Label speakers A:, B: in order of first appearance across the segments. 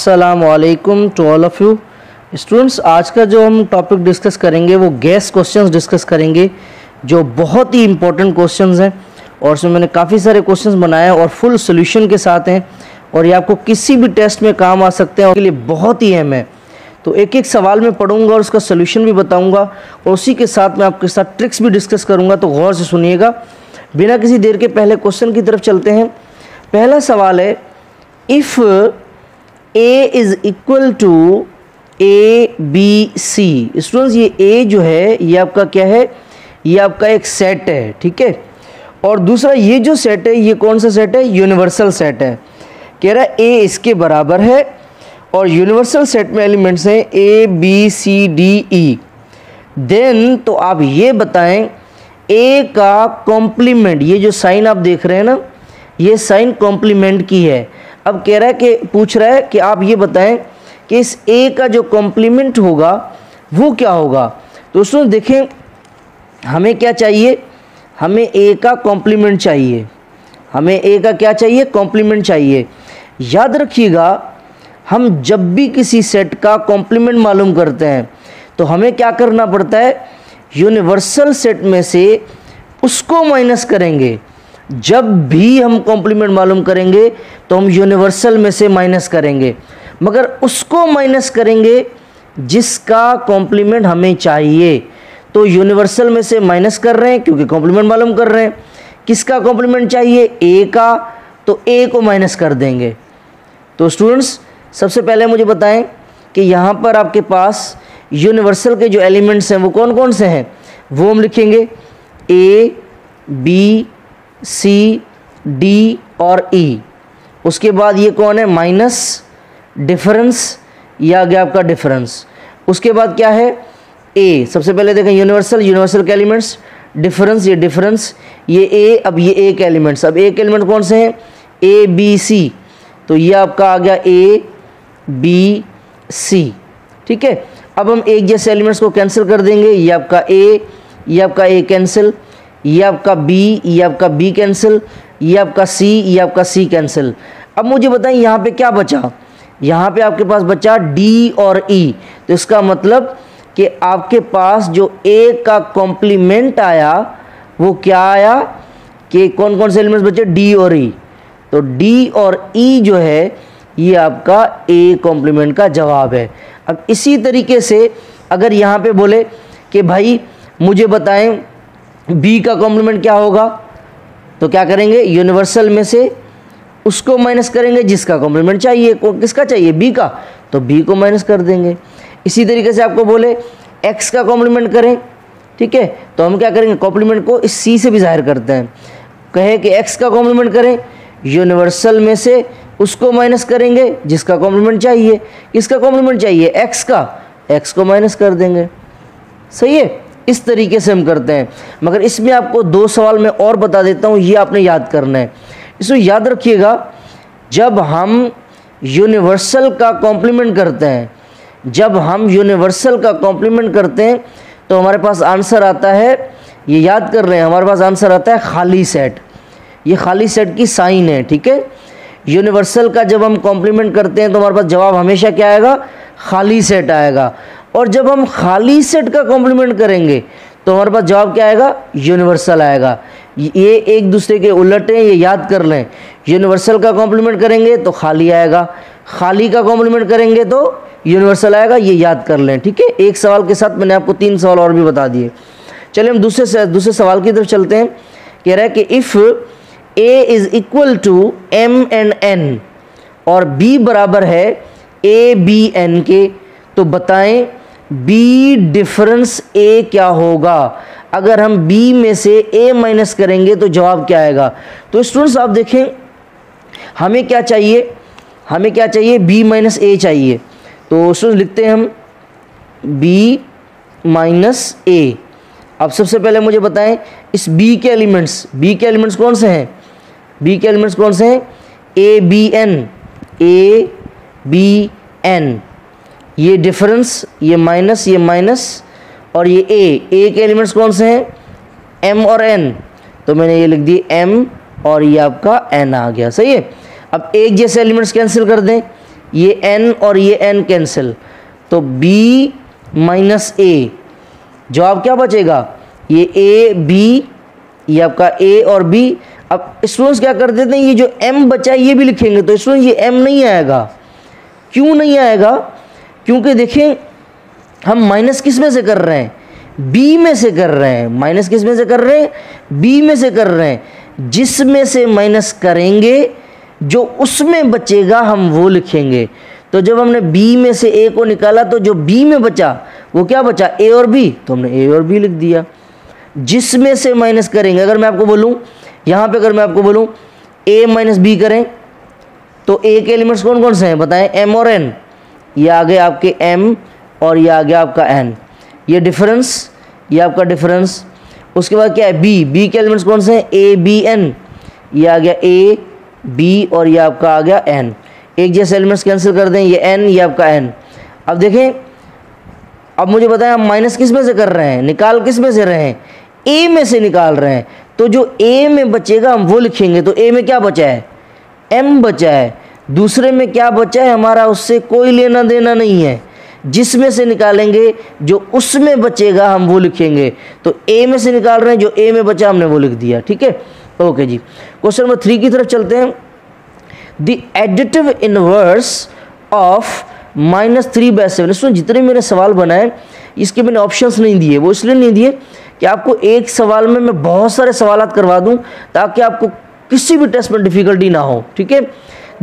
A: अस्सलामुअलैकुम to all of you students. आज का जो हम टॉपिक डिस्कस करेंगे वो गैस क्वेश्चंस डिस्कस करेंगे, जो बहुत ही इंपॉर्टेंट क्वेश्चंस हैं और उसमें मैंने काफ़ी सारे क्वेश्चंस बनाए हैं और फुल सोल्यूशन के साथ हैं और ये आपको किसी भी टेस्ट में काम आ सकते हैं और के लिए बहुत ही अहम है। तो एक एक सवाल मैं पढ़ूंगा और उसका सोल्यूशन भी बताऊंगा और उसी के साथ मैं आपके साथ ट्रिक्स भी डिस्कस करूंगा, तो गौर से सुनिएगा। बिना किसी देर के पहले क्वेश्चन की तरफ चलते हैं। पहला सवाल है, if A is equal to ABC। Students, ये A जो है ये आपका क्या है, ये आपका एक सेट है, ठीक है। और दूसरा ये जो सेट है ये कौन सा सेट है, यूनिवर्सल सेट है। कह रहा है A इसके बराबर है और यूनिवर्सल सेट में एलिमेंट्स हैं ABCDE। देन तो आप ये बताएं A का कॉम्प्लीमेंट, ये जो साइन आप देख रहे हैं ना, ये साइन कॉम्प्लीमेंट की है। अब कह रहा है कि पूछ रहा है कि आप ये बताएं कि इस A का जो कॉम्प्लीमेंट होगा वो क्या होगा। तो दोस्तों देखें, हमें क्या चाहिए, हमें A का कॉम्प्लीमेंट चाहिए, हमें A का क्या चाहिए, कॉम्प्लीमेंट चाहिए। याद रखिएगा, हम जब भी किसी सेट का कॉम्प्लीमेंट मालूम करते हैं तो हमें क्या करना पड़ता है, यूनिवर्सल सेट में से उसको माइनस करेंगे। जब भी हम कॉम्प्लीमेंट मालूम करेंगे तो हम यूनिवर्सल में से माइनस करेंगे, मगर उसको माइनस करेंगे जिसका कॉम्प्लीमेंट हमें चाहिए। तो यूनिवर्सल में से माइनस कर रहे हैं क्योंकि कॉम्प्लीमेंट मालूम कर रहे हैं। किसका कॉम्प्लीमेंट चाहिए, A का, तो A को माइनस कर देंगे। तो स्टूडेंट्स सबसे पहले मुझे बताएं कि यहाँ पर आपके पास यूनिवर्सल के जो एलिमेंट्स हैं वो कौन कौन से हैं, वो हम लिखेंगे A, B, C, D और E। उसके बाद ये कौन है, माइनस, डिफरेंस, ये आ गया आपका डिफरेंस। उसके बाद क्या है, A। सबसे पहले देखें यूनिवर्सल, यूनिवर्सल के एलिमेंट्स, डिफरेंस, ये डिफरेंस, ये A। अब ये A के एलिमेंट्स, अब A के एलिमेंट कौन से हैं, A, B, C। तो ये आपका आ गया A, B, C, ठीक है। अब हम एक जैसे एलिमेंट्स को कैंसिल कर देंगे, ये आपका A, ये आपका A कैंसिल, ये आपका B, ये आपका B कैंसिल, ये आपका C, ये आपका C कैंसिल। अब मुझे बताएं यहाँ पे क्या बचा, यहाँ पे आपके पास बचा D और E। तो इसका मतलब कि आपके पास जो A का कॉम्प्लीमेंट आया वो क्या आया, कि कौन कौन से एलिमेंट्स बचे, D और E। तो D और E जो है ये आपका A कॉम्प्लीमेंट का जवाब है। अब इसी तरीके से अगर यहाँ पे बोले कि भाई मुझे बताएं B का कॉम्प्लीमेंट क्या होगा, तो क्या करेंगे, यूनिवर्सल में से उसको माइनस करेंगे जिसका कॉम्प्लीमेंट चाहिए। किसका चाहिए, B का, तो B को माइनस कर देंगे। इसी तरीके से आपको बोले X का कॉम्प्लीमेंट करें, ठीक है, तो हम क्या करेंगे, कॉम्प्लीमेंट को इस C से भी जाहिर करते हैं। कहे कि X का कॉम्प्लीमेंट करें, यूनिवर्सल में से उसको माइनस करेंगे जिसका कॉम्प्लीमेंट चाहिए। किसका कॉम्प्लीमेंट चाहिए, X का, X को माइनस कर देंगे। सही है, इस तरीके से हम करते हैं। मगर इसमें आपको दो सवाल मैं और बता देता हूँ, ये आपने याद करना है। इसको याद रखिएगा, जब हम यूनिवर्सल का कॉम्प्लीमेंट करते हैं, जब हम यूनिवर्सल का कॉम्प्लीमेंट करते हैं तो हमारे पास आंसर आता है, ये याद कर रहे हैं, हमारे पास आंसर आता है खाली सेट। ये खाली सेट की साइन है, ठीक है। यूनिवर्सल का जब हम कॉम्प्लीमेंट करते हैं तो हमारे पास जवाब हमेशा क्या आएगा, खाली सेट आएगा। और जब हम खाली सेट का कॉम्प्लीमेंट करेंगे तो हमारे पास जवाब क्या आएगा, यूनिवर्सल आएगा। ये एक दूसरे के उलट हैं, ये याद कर लें। यूनिवर्सल का कॉम्प्लीमेंट करेंगे तो खाली आएगा, खाली का कॉम्प्लीमेंट करेंगे तो यूनिवर्सल आएगा, ये याद कर लें, ठीक है। एक सवाल के साथ मैंने आपको 3 सवाल और भी बता दिए। चलिए हम दूसरे सवाल की तरफ चलते हैं। कह रहा है कि if A is equal to M and N और B बराबर है ABN के, तो बताएं B डिफरेंस A क्या होगा। अगर हम B में से A माइनस करेंगे तो जवाब क्या आएगा। तो स्टूडेंट्स आप देखें, हमें क्या चाहिए, हमें क्या चाहिए, B माइनस A चाहिए। तो स्टूडेंट्स लिखते हैं हम B माइनस A। अब सबसे पहले मुझे बताएं इस B के एलिमेंट्स कौन से हैं, B के एलिमेंट्स कौन से हैं, ABN, ABN, ये डिफरेंस, ये माइनस और ये A के एलिमेंट्स कौन से हैं, M और N। तो मैंने ये लिख दिए M और ये आपका N आ गया, सही है। अब एक जैसे एलिमेंट्स कैंसिल कर दें, ये n और ये n कैंसिल, तो b माइनस a, जवाब क्या बचेगा, ये a b, ये आपका a और b। अब स्टूडेंट्स क्या कर देते हैं, ये जो m बचा है ये भी लिखेंगे, तो स्टूडेंट्स ये m नहीं आएगा। क्यों नहीं आएगा, क्योंकि देखें हम माइनस किस में से कर रहे हैं, b में से कर रहे हैं। माइनस किस में से कर रहे हैं, b में से कर रहे हैं। जिसमें से माइनस करेंगे जो उसमें बचेगा हम वो लिखेंगे। तो जब हमने b में से a को निकाला तो जो b में बचा वो क्या बचा, a और b, तो हमने a और b लिख दिया। जिसमें से माइनस करेंगे, अगर मैं आपको बोलूं यहाँ पे, अगर मैं आपको बोलूं a माइनस b करें तो a के एलिमेंट्स कौन कौन से हैं बताएं, m और n। ये आ गए आपके m और ये आ गया आपका n, ये डिफरेंस, ये आपका डिफरेंस। उसके बाद क्या है b के एलिमेंट्स कौन से हैं, a b n, ये आ गया a b और ये आपका आ गया n। एक जैसे एलिमेंट्स कैंसिल कर दें, ये n ये आपका n। अब देखें, अब मुझे बताएं हम माइनस किस में से कर रहे हैं, निकाल किस में से रहे हैं, a में से निकाल रहे हैं। तो जो a में बचेगा हम वो लिखेंगे। तो a में क्या बचा है, m बचा है। दूसरे में क्या बचा है हमारा, उससे कोई लेना देना नहीं है। जिसमें से निकालेंगे जो उसमें बचेगा हम वो लिखेंगे। तो a में से निकाल रहे हैं, जो a में बचा हमने वो लिख दिया। ठीक है, ओके जी। क्वेश्चन नंबर 3 की तरफ चलते हैं। The additive inverse of -3/7। इसमें जितने मेरे सवाल बनाए इसके मैंने ऑप्शंस नहीं दिए, वो इसलिए नहीं दिए कि आपको एक सवाल में मैं बहुत सारे सवाल करवा दूं ताकि आपको किसी भी टेस्ट में डिफिकल्टी ना हो। ठीक है,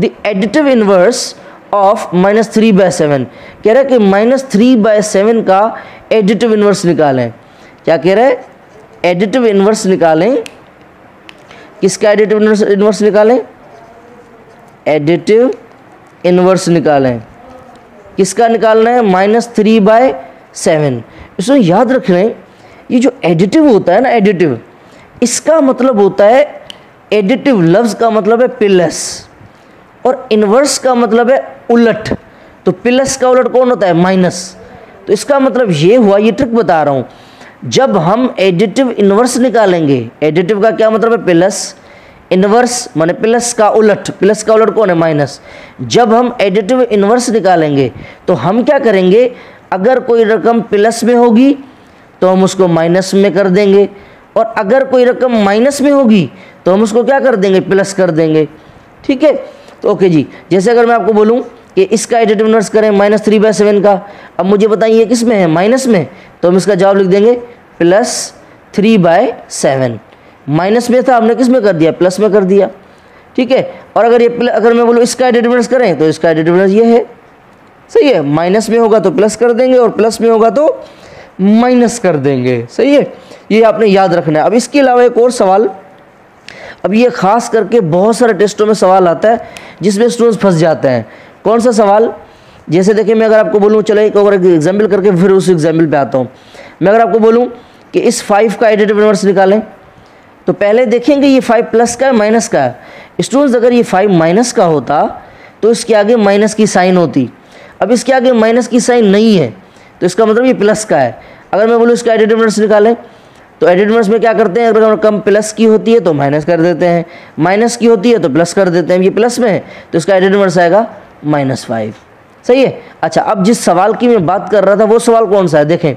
A: द एडिटिव इनवर्स ऑफ -3/7 कह रहा है कि -3/7 का एडिटिव इनवर्स निकालें। क्या कह रहा है, एडिटिव इनवर्स निकालें। किसका एडिटिव इनवर्स निकालें, एडिटिव इनवर्स निकालें। किसका निकालना है, -3/7। इसको याद रख लें, ये जो एडिटिव होता है ना, एडिटिव, इसका मतलब होता है, एडिटिव लफ्ज़ का मतलब है प्लस और इनवर्स का मतलब है उलट। तो प्लस का उलट कौन होता है, माइनस। तो इसका मतलब ये हुआ, ये ट्रिक बता रहा हूँ, जब हम एडिटिव इनवर्स निकालेंगे, एडिटिव का क्या मतलब है प्लस, इनवर्स माने प्लस का उलट, प्लस का उलट कौन है, माइनस। जब हम एडिटिव इनवर्स निकालेंगे तो हम क्या करेंगे, अगर कोई रकम प्लस में होगी तो हम उसको माइनस में कर देंगे, और अगर कोई रकम माइनस में होगी तो हम उसको क्या कर देंगे, प्लस कर देंगे। ठीक है, तो ओके जी। जैसे अगर मैं आपको बोलूं कि इसका एडिटिव इनवर्स करें -3/7 का, अब मुझे बताइए किस में है, माइनस में, तो हम इसका जवाब लिख देंगे +3/7। माइनस में था, हमने किस में कर दिया, प्लस में कर दिया। ठीक है, और अगर मैं बोलूँ इसका एडिटिव इनवर्स करें तो इसका एडिटिव इनवर्स ये है। सही है, माइनस में होगा तो प्लस कर देंगे और प्लस में होगा तो माइनस कर देंगे। सही है, ये आपने याद रखना है। अब इसके अलावा एक और सवाल, अब ये खास करके बहुत सारे टेस्टों में सवाल आता है जिसमें स्टूडेंट्स फंस जाते हैं। कौन सा सवाल, जैसे देखिए मैं अगर आपको बोलूँ, चलो एक और एग्जाम्पल करके फिर उस एग्जाम्पल पे आता हूँ। मैं अगर आपको बोलूँ कि इस 5 का एडिटिव इनवर्स निकालें, तो पहले देखेंगे ये 5 प्लस का है माइनस का है। स्टूडेंट्स अगर ये 5 माइनस का होता तो इसके आगे माइनस की साइन होती। अब इसके आगे माइनस की साइन नहीं है तो इसका मतलब ये प्लस का है। अगर मैं बोलूँ इसका एडिटिव इनवर्स निकालें, तो एडिटिव इनवर्स में क्या करते हैं, अगर रकम प्लस की होती है तो माइनस कर देते हैं, माइनस की होती है तो प्लस कर देते हैं। ये प्लस में है तो इसका एडिटिव इनवर्स आएगा -5। सही है। अच्छा, अब जिस सवाल की मैं बात कर रहा था वो सवाल कौन सा है, देखें।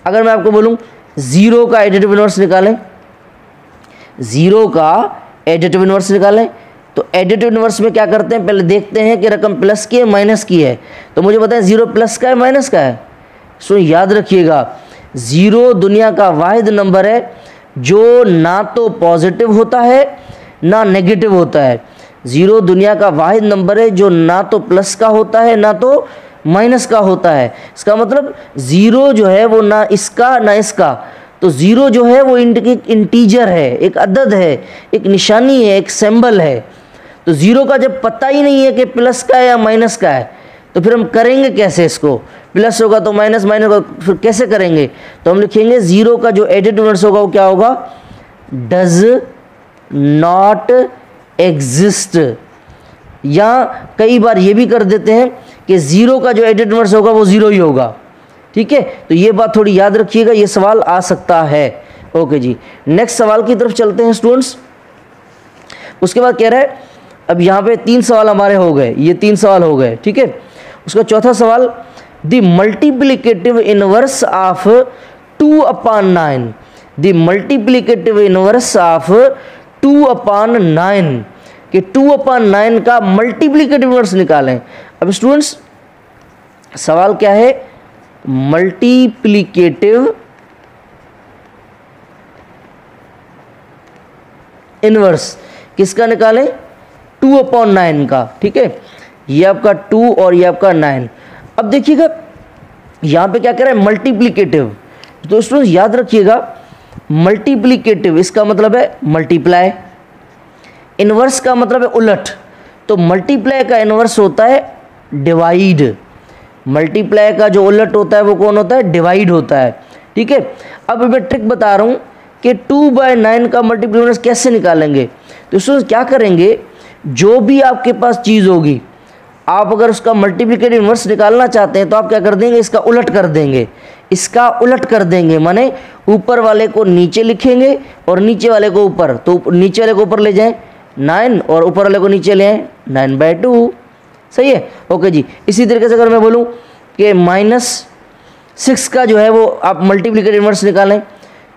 A: अगर मैं आपको बोलूँ 0 का एडिटिव इनवर्स निकालें, 0 का एडिटिव इनवर्स निकालें, तो एडिटिव इनवर्स में क्या करते हैं, पहले देखते हैं कि रकम प्लस की है माइनस की है। तो मुझे बताएं 0 प्लस का है माइनस का है। सो याद रखिएगा 0 दुनिया का वाहिद नंबर है जो ना तो पॉजिटिव होता है ना नेगेटिव होता है। 0 दुनिया का वाहिद नंबर है जो ना तो प्लस का होता है ना तो माइनस का होता है। इसका मतलब 0 जो है वो ना इसका ना इसका, तो 0 जो है वो इंटीजर है, एक अदद है, एक निशानी है, एक सिंबल है। तो 0 का जब पता ही नहीं है कि प्लस का है या माइनस का है तो फिर हम करेंगे कैसे इसको, प्लस होगा तो माइनस, माइनस होगा फिर कैसे करेंगे। तो हम लिखेंगे 0 का जो एडिटिव इनवर्स होगा वो क्या होगा, डज नॉट एग्जिस्ट। या कई बार ये भी कर देते हैं कि 0 का जो एडिटिव इनवर्स होगा वो 0 ही होगा। ठीक है, तो ये बात थोड़ी याद रखिएगा, ये सवाल आ सकता है। ओके जी, नेक्स्ट सवाल की तरफ चलते हैं स्टूडेंट्स। उसके बाद कह रहा है अब यहाँ पे 3 सवाल हमारे हो गए, ये 3 सवाल हो गए, ठीक है। उसका चौथा सवाल, the multiplicative inverse of 2/9, the multiplicative inverse of 2/9 कि 2/9 का मल्टीप्लिकेटिव इनवर्स निकालें। अब स्टूडेंट्स सवाल क्या है, मल्टीप्लिकेटिव इनवर्स किसका निकालें, 2/9 का, ठीक है। ये आपका 2 और ये आपका 9। अब देखिएगा यहाँ पे क्या कह रहा है, मल्टीप्लिकेटिव। तो स्टूडेंट्स याद रखिएगा, मल्टीप्लिकेटिव इसका मतलब है मल्टीप्लाई, इनवर्स का मतलब है उलट। तो मल्टीप्लाई का इनवर्स होता है डिवाइड, मल्टीप्लाई का जो उलट होता है वो कौन होता है, डिवाइड होता है, ठीक है। अब मैं ट्रिक बता रहा हूँ कि 2/9 का मल्टीप्लिकेटिव इनवर्स कैसे निकालेंगे। तो स्टूडेंट्स क्या करेंगे, जो भी आपके पास चीज़ होगी, आप अगर उसका मल्टीप्लिकेटिव इनवर्स निकालना चाहते हैं तो आप क्या कर देंगे, इसका उलट कर देंगे, इसका उलट कर देंगे, माने ऊपर वाले को नीचे लिखेंगे और नीचे वाले को ऊपर। तो नीचे वाले को ऊपर ले जाएं 9 और ऊपर वाले को नीचे ले आएँ 9/2, सही है, ओके जी। इसी तरीके से अगर मैं बोलूँ कि -6 का जो है वो आप मल्टीप्लिकेटिव इनवर्स निकालें,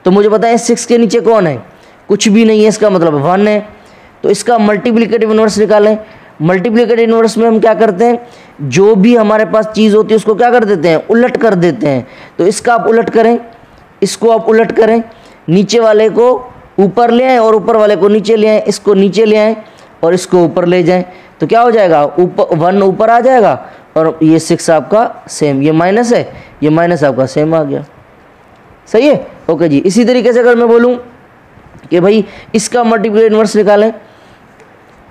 A: तो मुझे पता है 6 के नीचे कौन है, कुछ भी नहीं है, इसका मतलब 1 है। तो इसका मल्टीप्लिकेटिव इनवर्स निकालें। मल्टीप्लिकेटिव इनवर्स में हम क्या करते हैं, जो भी हमारे पास चीज़ होती है उसको क्या कर देते हैं, उलट कर देते हैं। तो इसका आप उलट करें, इसको आप उलट करें, नीचे वाले को ऊपर ले आएँ और ऊपर वाले को नीचे ले आएँ, इसको नीचे ले आएँ और इसको ऊपर ले जाएँ। तो क्या हो जाएगा, ऊपर 1 ऊपर आ जाएगा और ये 6 आपका सेम, ये माइनस है, ये माइनस आपका सेम आ गया, सही है, ओके जी। इसी तरीके से अगर मैं बोलूँ कि भाई इसका मल्टीप्लिकेटिव इनवर्स निकालें,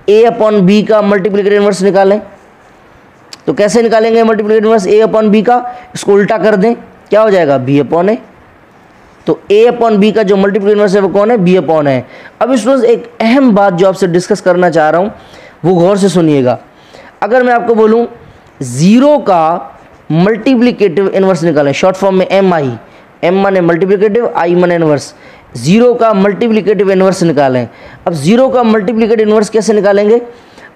A: a/b का मल्टीप्लिकेटिव इनवर्स निकालें, तो कैसे निकालेंगे मल्टीप्लिकेटिव इनवर्स a/b का, इसको उल्टा कर दें, क्या हो जाएगा, b/a। तो a/b का जो मल्टीप्लिकेटिव इनवर्स है वो कौन है, b/a। अब स्टूडेंट्स एक अहम बात जो आपसे डिस्कस करना चाह रहा हूँ वो गौर से सुनिएगा। अगर मैं आपको बोलूँ 0 का मल्टीप्लिकेटिव इनवर्स निकालें, शॉर्ट फॉर्म में mi, m माने मल्टीप्लिकेटिव, i माने इनवर्स, 0 का मल्टीप्लिकेटिव इनवर्स निकालें। अब 0 का मल्टीप्लिकेटिव इनवर्स कैसे निकालेंगे,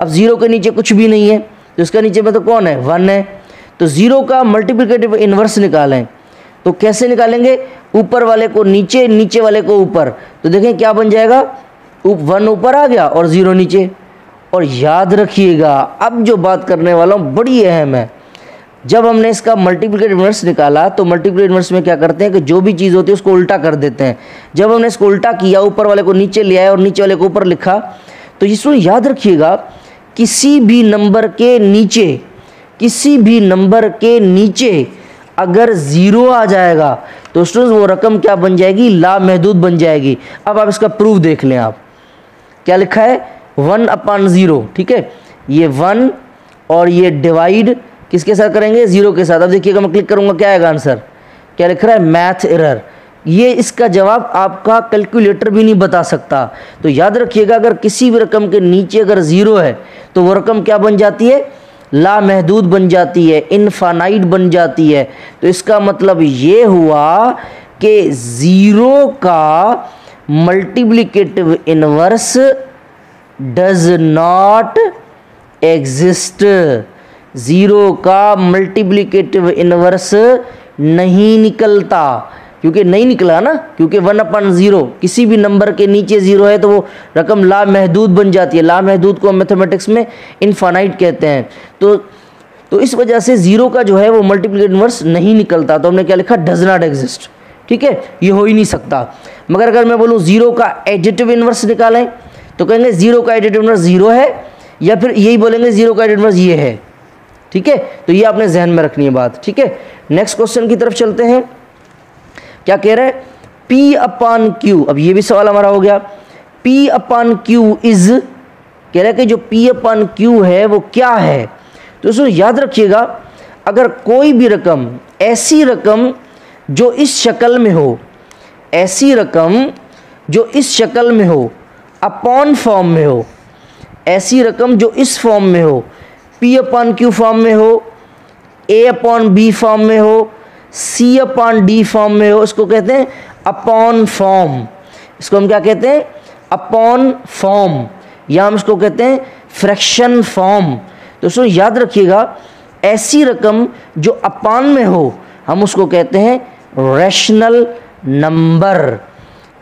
A: अब 0 के नीचे कुछ भी नहीं है तो इसका नीचे में तो कौन है, 1 है। तो 0 का मल्टीप्लिकेटिव इनवर्स निकालें, तो कैसे निकालेंगे, ऊपर वाले को नीचे, नीचे वाले को ऊपर। तो देखें क्या बन जाएगा, 1 ऊपर आ गया और 0 नीचे। और याद रखिएगा अब जो बात करने वाला हूँ बड़ी अहम है, जब हमने इसका मल्टीप्लिकेटिव इनवर्स निकाला तो मल्टीप्लिकेटिव इनवर्स में क्या करते हैं कि जो भी चीज़ होती है उसको उल्टा कर देते हैं। जब हमने इसको उल्टा किया, ऊपर वाले को नीचे ले आया और नीचे वाले को ऊपर लिखा, तो इसको याद रखिएगा किसी भी नंबर के नीचे, किसी भी नंबर के नीचे अगर 0 आ जाएगा तो स्टूडेंट्स वो रकम क्या बन जाएगी, लामहदूद बन जाएगी। अब आप इसका प्रूफ देख लें, आप क्या लिखा है, 1/0, ठीक है। ये 1 और ये डिवाइड किसके साथ करेंगे, 0 के साथ। अब देखिएगा मैं क्लिक करूंगा, क्या आएगा आंसर, क्या लिख रहा है, मैथ एरर। ये इसका जवाब आपका कैलकुलेटर भी नहीं बता सकता। तो याद रखिएगा अगर किसी भी रकम के नीचे अगर 0 है तो वो रकम क्या बन जाती है, लामहदूद बन जाती है, इनफानाइट बन जाती है। तो इसका मतलब ये हुआ कि 0 का multiplicative inverse does not exist, 0 का मल्टीप्लिकेटिव इनवर्स नहीं निकलता, क्योंकि नहीं निकला ना, क्योंकि 1/0 किसी भी नंबर के नीचे 0 है तो वो रकम लामहदूद बन जाती है। लामहदूद को मैथमेटिक्स में इनफानाइट कहते हैं। तो इस वजह से 0 का जो है वो मल्टीप्लिकेटिव इनवर्स नहीं निकलता। तो हमने क्या लिखा, डज नॉट एग्जिस्ट, ठीक है, ये हो ही नहीं सकता। मगर अगर मैं बोलूँ 0 का एडिटिव इनवर्स निकालें तो कहेंगे 0 का एडिटिव इनवर्स 0 है, या फिर यही बोलेंगे 0 का एडिटिव इनवर्स ये है, ठीक है। तो ये आपने जहन में रखनी है बात, ठीक है। नेक्स्ट क्वेश्चन की तरफ चलते हैं। क्या कह रहे हैं, P/Q। अब ये भी सवाल हमारा हो गया, P/Q इज, कह रहा है कि जो P/Q है वो क्या है। तो इसको याद रखिएगा, अगर कोई भी रकम, ऐसी रकम जो इस शक्ल में हो, ऐसी रकम जो इस शक्ल में हो, अपॉन फॉर्म में हो, ऐसी रकम जो इस फॉर्म में हो, P/Q फॉर्म में हो, A/B फॉर्म में हो, C/D फॉर्म में हो, इसको कहते हैं अपॉन फॉर्म। इसको हम क्या कहते हैं, अपॉन फॉर्म, या हम इसको कहते हैं फ्रैक्शन फॉर्म। दोस्तों याद रखिएगा, ऐसी रकम जो अपान में हो हम उसको कहते हैं रैशनल नंबर।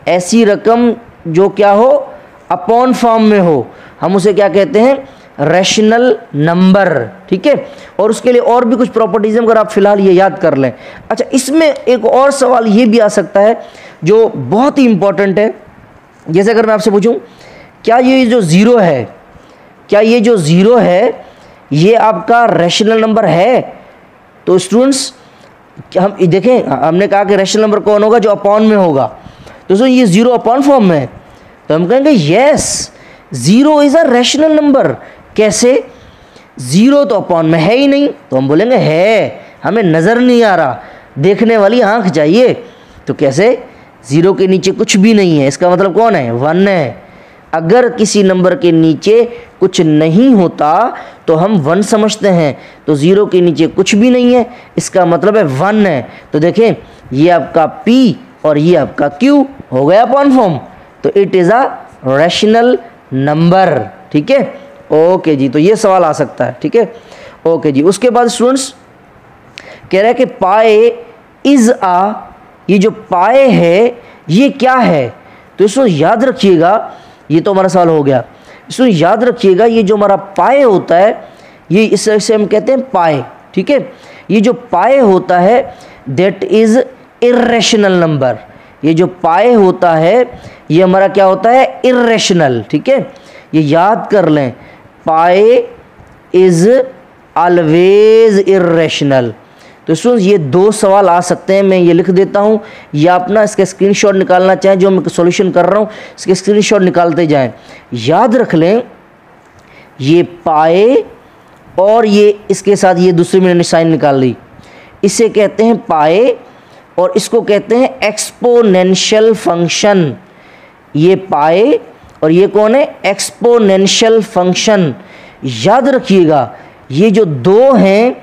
A: ऐसी रकम जो क्या हो, अपॉन फॉर्म में हो, हम उसे क्या कहते हैं, रैशनल नंबर। ठीक है, और उसके लिए और भी कुछ प्रॉपर्टीज अगर आप फिलहाल ये याद कर लें। अच्छा, इसमें एक और सवाल ये भी आ सकता है जो बहुत ही इंपॉर्टेंट है। जैसे अगर मैं आपसे पूछूं, क्या ये जो ज़ीरो है, क्या ये जो ज़ीरो है ये आपका रैशनल नंबर है? तो स्टूडेंट्स हम देखें, हमने कहा कि रैशनल नंबर कौन होगा, जो अपॉन में होगा। दोस्तों ये ज़ीरो अपॉन फॉर्म में है, तो हम कहेंगे yes, zero is a rational number. कैसे? ज़ीरो तो अपॉन में है ही नहीं, तो हम बोलेंगे है, हमें नज़र नहीं आ रहा, देखने वाली आंख चाहिए। तो कैसे? ज़ीरो के नीचे कुछ भी नहीं है, इसका मतलब कौन है, वन है। अगर किसी नंबर के नीचे कुछ नहीं होता तो हम वन समझते हैं, तो ज़ीरो के नीचे कुछ भी नहीं है, इसका मतलब है वन है। तो देखें, ये आपका P और ये आपका Q हो गया अपॉन फॉर्म, तो it is a rational number. ठीक है, ओके जी, तो ये सवाल आ सकता है। ठीक है, ओके जी। उसके बाद स्टूडेंट्स कह रहा है कि पाए इज़ आ, ये जो पाए है ये क्या है? तो इसको याद रखिएगा, ये तो हमारा सवाल हो गया। इसको याद रखिएगा, ये जो हमारा पाए होता है ये इसे हम कहते हैं पाए। ठीक है, ये जो पाए होता है दैट इज़ इर्रेशनल नंबर। ये जो पाए होता है ये हमारा क्या होता है, इर्रेशनल। ठीक है, ये याद कर लें, पाए इज़ ऑलवेज इर्रेशनल। तो स्टूडेंट्स ये दो सवाल आ सकते हैं, मैं ये लिख देता हूँ, या अपना इसका स्क्रीनशॉट निकालना चाहें, जो मैं सॉल्यूशन कर रहा हूँ इसके स्क्रीनशॉट निकालते जाएं। याद रख लें, ये पाए और ये इसके साथ ये दूसरी मैंने साइन निकाल ली, इसे कहते हैं पाए और इसको कहते हैं एक्सपोनेंशियल फंक्शन। ये पाए और ये कौन है, एक्सपोनेंशियल फंक्शन। याद रखिएगा, ये जो दो हैं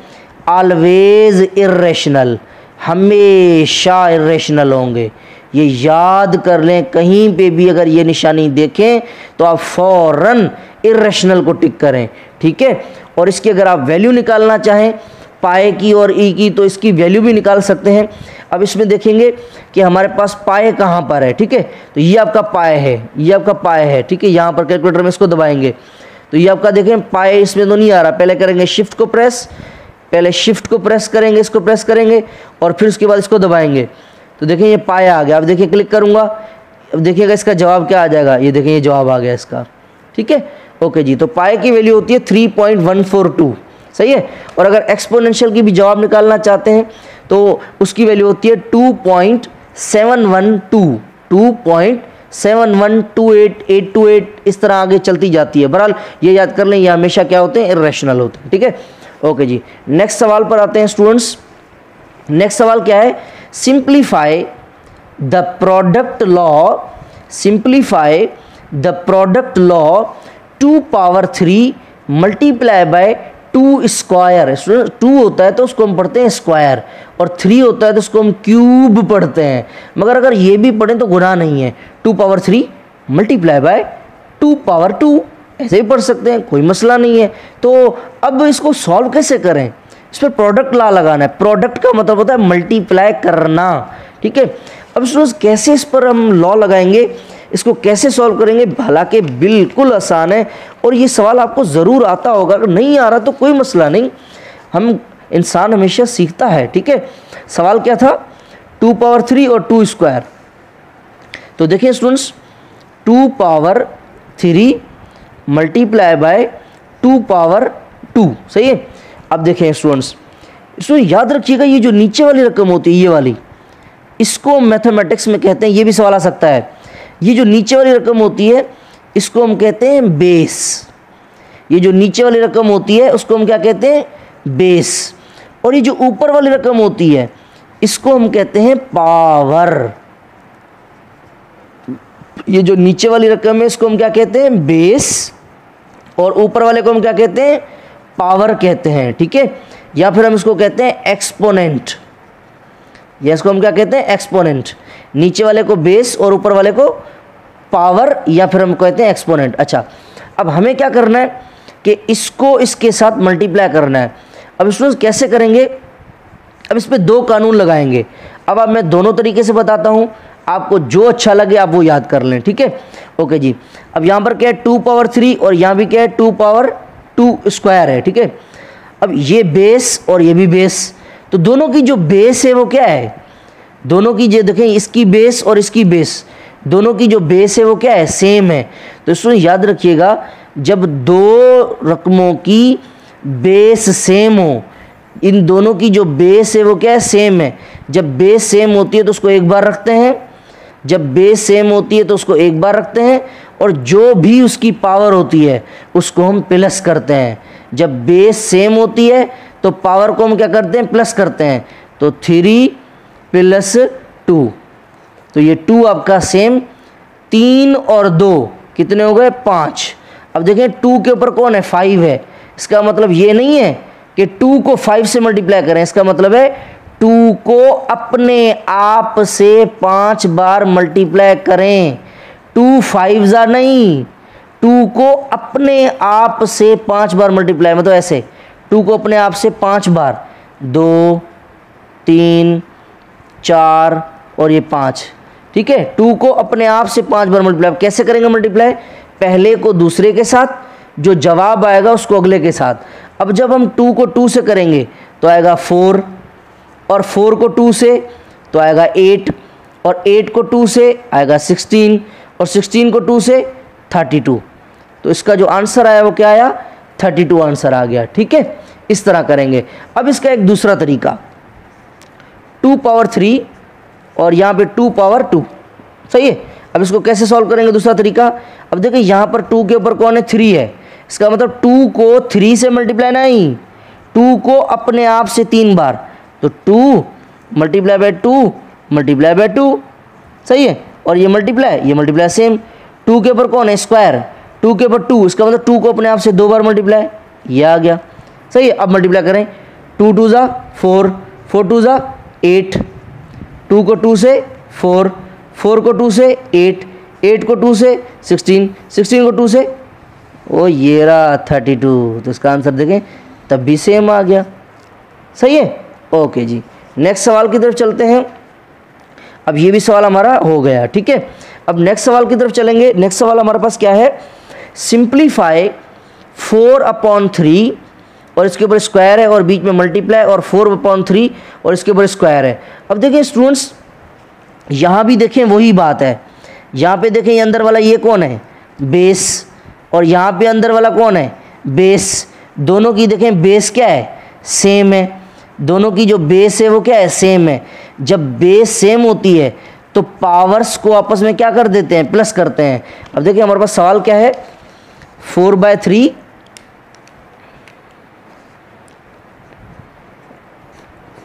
A: ऑलवेज इर्रेशनल, हमेशा इर्रेशनल होंगे। ये याद कर लें, कहीं पे भी अगर ये निशानी देखें तो आप फौरन इर्रेशनल को टिक करें। ठीक है, और इसकी अगर आप वैल्यू निकालना चाहें पाए की और ई की, तो इसकी वैल्यू भी निकाल सकते हैं। अब इसमें देखेंगे कि हमारे पास पाए कहाँ पर है। ठीक है, तो ये आपका पाए है, ये आपका पाए है। ठीक है, यहाँ पर कैलकुलेटर में इसको दबाएंगे तो ये आपका देखें पाए इसमें तो नहीं आ रहा। पहले करेंगे शिफ्ट को प्रेस, पहले शिफ्ट को प्रेस करेंगे, इसको प्रेस करेंगे और फिर उसके बाद इसको दबाएंगे तो देखें ये पाए आ गया। अब देखिए क्लिक करूँगा, अब देखिएगा इसका जवाब क्या आ जाएगा, ये देखें ये जवाब आ गया इसका। ठीक है, ओके जी। तो पाए की वैल्यू होती है 3.142, सही है। और अगर एक्सपोनेंशियल की भी जवाब निकालना चाहते हैं तो उसकी वैल्यू होती है 2.712, 2.7128828, इस तरह आगे चलती जाती है। बहरहाल ये याद कर लें, ये हमेशा क्या होते हैं, इर्रेशनल होते हैं। ठीक है, ओके जी। नेक्स्ट सवाल पर आते हैं स्टूडेंट्स। नेक्स्ट सवाल क्या है, simplify the product law, simplify the product law 2 power 3 multiply by 2 square. 2 होता है तो उसको हम पढ़ते हैं स्क्वायर, और 3 होता है तो उसको हम क्यूब पढ़ते हैं। मगर अगर ये भी पढ़ें तो गुनाह नहीं है, 2 पावर 3 मल्टीप्लाई बाय 2 पावर 2, ऐसे ही पढ़ सकते हैं, कोई मसला नहीं है। तो अब इसको सॉल्व कैसे करें, इस पर प्रोडक्ट लॉ लगाना है। प्रोडक्ट का मतलब होता है मल्टीप्लाई करना। ठीक है, अब स्टूडेंट्स कैसे इस पर हम लॉ लगाएंगे, इसको कैसे सॉल्व करेंगे, हालांकि बिल्कुल आसान है और ये सवाल आपको ज़रूर आता होगा। अगर नहीं आ रहा तो कोई मसला नहीं, हम इंसान हमेशा सीखता है। ठीक है, सवाल क्या था, 2 पावर 3 और 2 स्क्वायर। तो देखिए students, 2 power 3 multiply by 2 power 2, सही है। अब देखें स्टूडेंट्स, इसको याद रखिएगा, ये जो नीचे वाली रकम होती है ये वाली, इसको मैथमेटिक्स में कहते हैं, ये भी सवाल आ सकता है, ये जो नीचे वाली रकम होती है इसको हम कहते हैं बेस। ये जो नीचे वाली रकम होती है उसको हम क्या कहते हैं, बेस। और ये जो ऊपर वाली रकम होती है इसको हम कहते हैं पावर। ये जो नीचे वाली रकम है इसको हम क्या कहते हैं, बेस, और ऊपर वाले को हम क्या कहते हैं, पावर कहते हैं। ठीक है, या फिर हम इसको कहते हैं एक्सपोनेंट, या इसको हम क्या कहते हैं, एक्सपोनेंट। नीचे वाले को बेस और ऊपर वाले को पावर, या फिर हम कहते हैं एक्सपोनेंट। अच्छा, अब हमें क्या करना है, कि इसको इसके साथ मल्टीप्लाई करना है। अब स्टूडेंट्स कैसे करेंगे, अब इस पे दो कानून लगाएंगे। अब मैं दोनों तरीके से बताता हूँ, आपको जो अच्छा लगे आप वो याद कर लें, ठीक है। ओके जी, अब यहाँ पर क्या है 2 पावर 3 और यहाँ भी क्या है 2 पावर 2 स्क्वायर है, ठीक है। अब ये बेस और ये भी बेस, तो दोनों की जो बेस है वो क्या है, दोनों की जो देखें इसकी बेस और इसकी बेस, दोनों की जो बेस है वो क्या है, सेम है। तो इसमें याद रखिएगा, जब दो रकमों की बेस सेम हो, इन दोनों की जो बेस है वो क्या है, सेम है। जब बेस सेम होती है तो उसको एक बार रखते हैं, जब बेस सेम होती है तो उसको एक बार रखते हैं, और जो भी उसकी पावर होती है उसको हम प्लस करते हैं। जब बेस सेम होती है तो पावर को हम क्या करते हैं, प्लस करते हैं। तो 3 + 2, तो ये 2 आपका सेम, 3 और 2 कितने हो गए, 5। अब देखें 2 के ऊपर कौन है, 5 है। इसका मतलब ये नहीं है कि 2 को 5 से मल्टीप्लाई करें, इसका मतलब है 2 को अपने आप से 5 बार मल्टीप्लाई करें। 2 5 जा नहीं, 2 को अपने आप से 5 बार मल्टीप्लाई, मतलब ऐसे 2 को अपने आप से 5 बार, 2 3 4 और ये 5, ठीक है। 2 को अपने आप से 5 बार मल्टीप्लाई। कैसे करेंगे मल्टीप्लाई, पहले को दूसरे के साथ, जो जवाब आएगा उसको अगले के साथ। अब जब हम 2 को 2 से करेंगे तो आएगा 4, और 4 को 2 से तो आएगा 8, और 8 को 2 से आएगा 16, और 16 को 2 से 32। तो इसका जो आंसर आया वो क्या आया, 32 आंसर आ गया, ठीक है। इस तरह करेंगे। अब इसका एक दूसरा तरीका, 2 पावर 3 और यहाँ पे 2 पावर 2, सही है। अब इसको कैसे सॉल्व करेंगे, दूसरा तरीका। अब देखिए यहाँ पर 2 के ऊपर कौन है, 3 है। इसका मतलब 2 को 3 से मल्टीप्लाई नहीं, 2 को अपने आप से 3 बार, तो 2 × 2 × 2, सही है। और ये मल्टीप्लाई सेम। 2 के ऊपर कौन है, स्क्वायर, 2 के ऊपर 2, इसका मतलब 2 को अपने आप से 2 बार मल्टीप्लाई, ये आ गया, सही है। अब मल्टीप्लाई करें, 2 2 ज़ा 4, 4 2 ज़ा 8, 2 को 2 से 4, 4 को 2 से 8, 8 को 2 से 16, 16 को 2 से, ओ ये रहा 32। तो इसका आंसर देखें तब भी सेम आ गया, सही है। ओके जी, नेक्स्ट सवाल की तरफ चलते हैं। अब ये भी सवाल हमारा हो गया, ठीक है। अब नेक्स्ट सवाल की तरफ चलेंगे। नेक्स्ट सवाल हमारे पास क्या है, सिंप्लीफाई 4/3 और इसके ऊपर स्क्वायर है और बीच में मल्टीप्लाई, और 4/3 और इसके ऊपर स्क्वायर है। अब देखें स्टूडेंट्स, यहाँ भी देखें वही बात है। यहाँ पे देखें ये अंदर वाला ये कौन है, बेस, और यहाँ पे अंदर वाला कौन है, बेस। दोनों की देखें बेस क्या है, सेम है। दोनों की जो बेस है वो क्या है, सेम है। जब बेस सेम होती है तो पावर्स को आपस में क्या कर देते हैं, प्लस करते हैं। अब देखिए हमारे पास सवाल क्या है, 4/3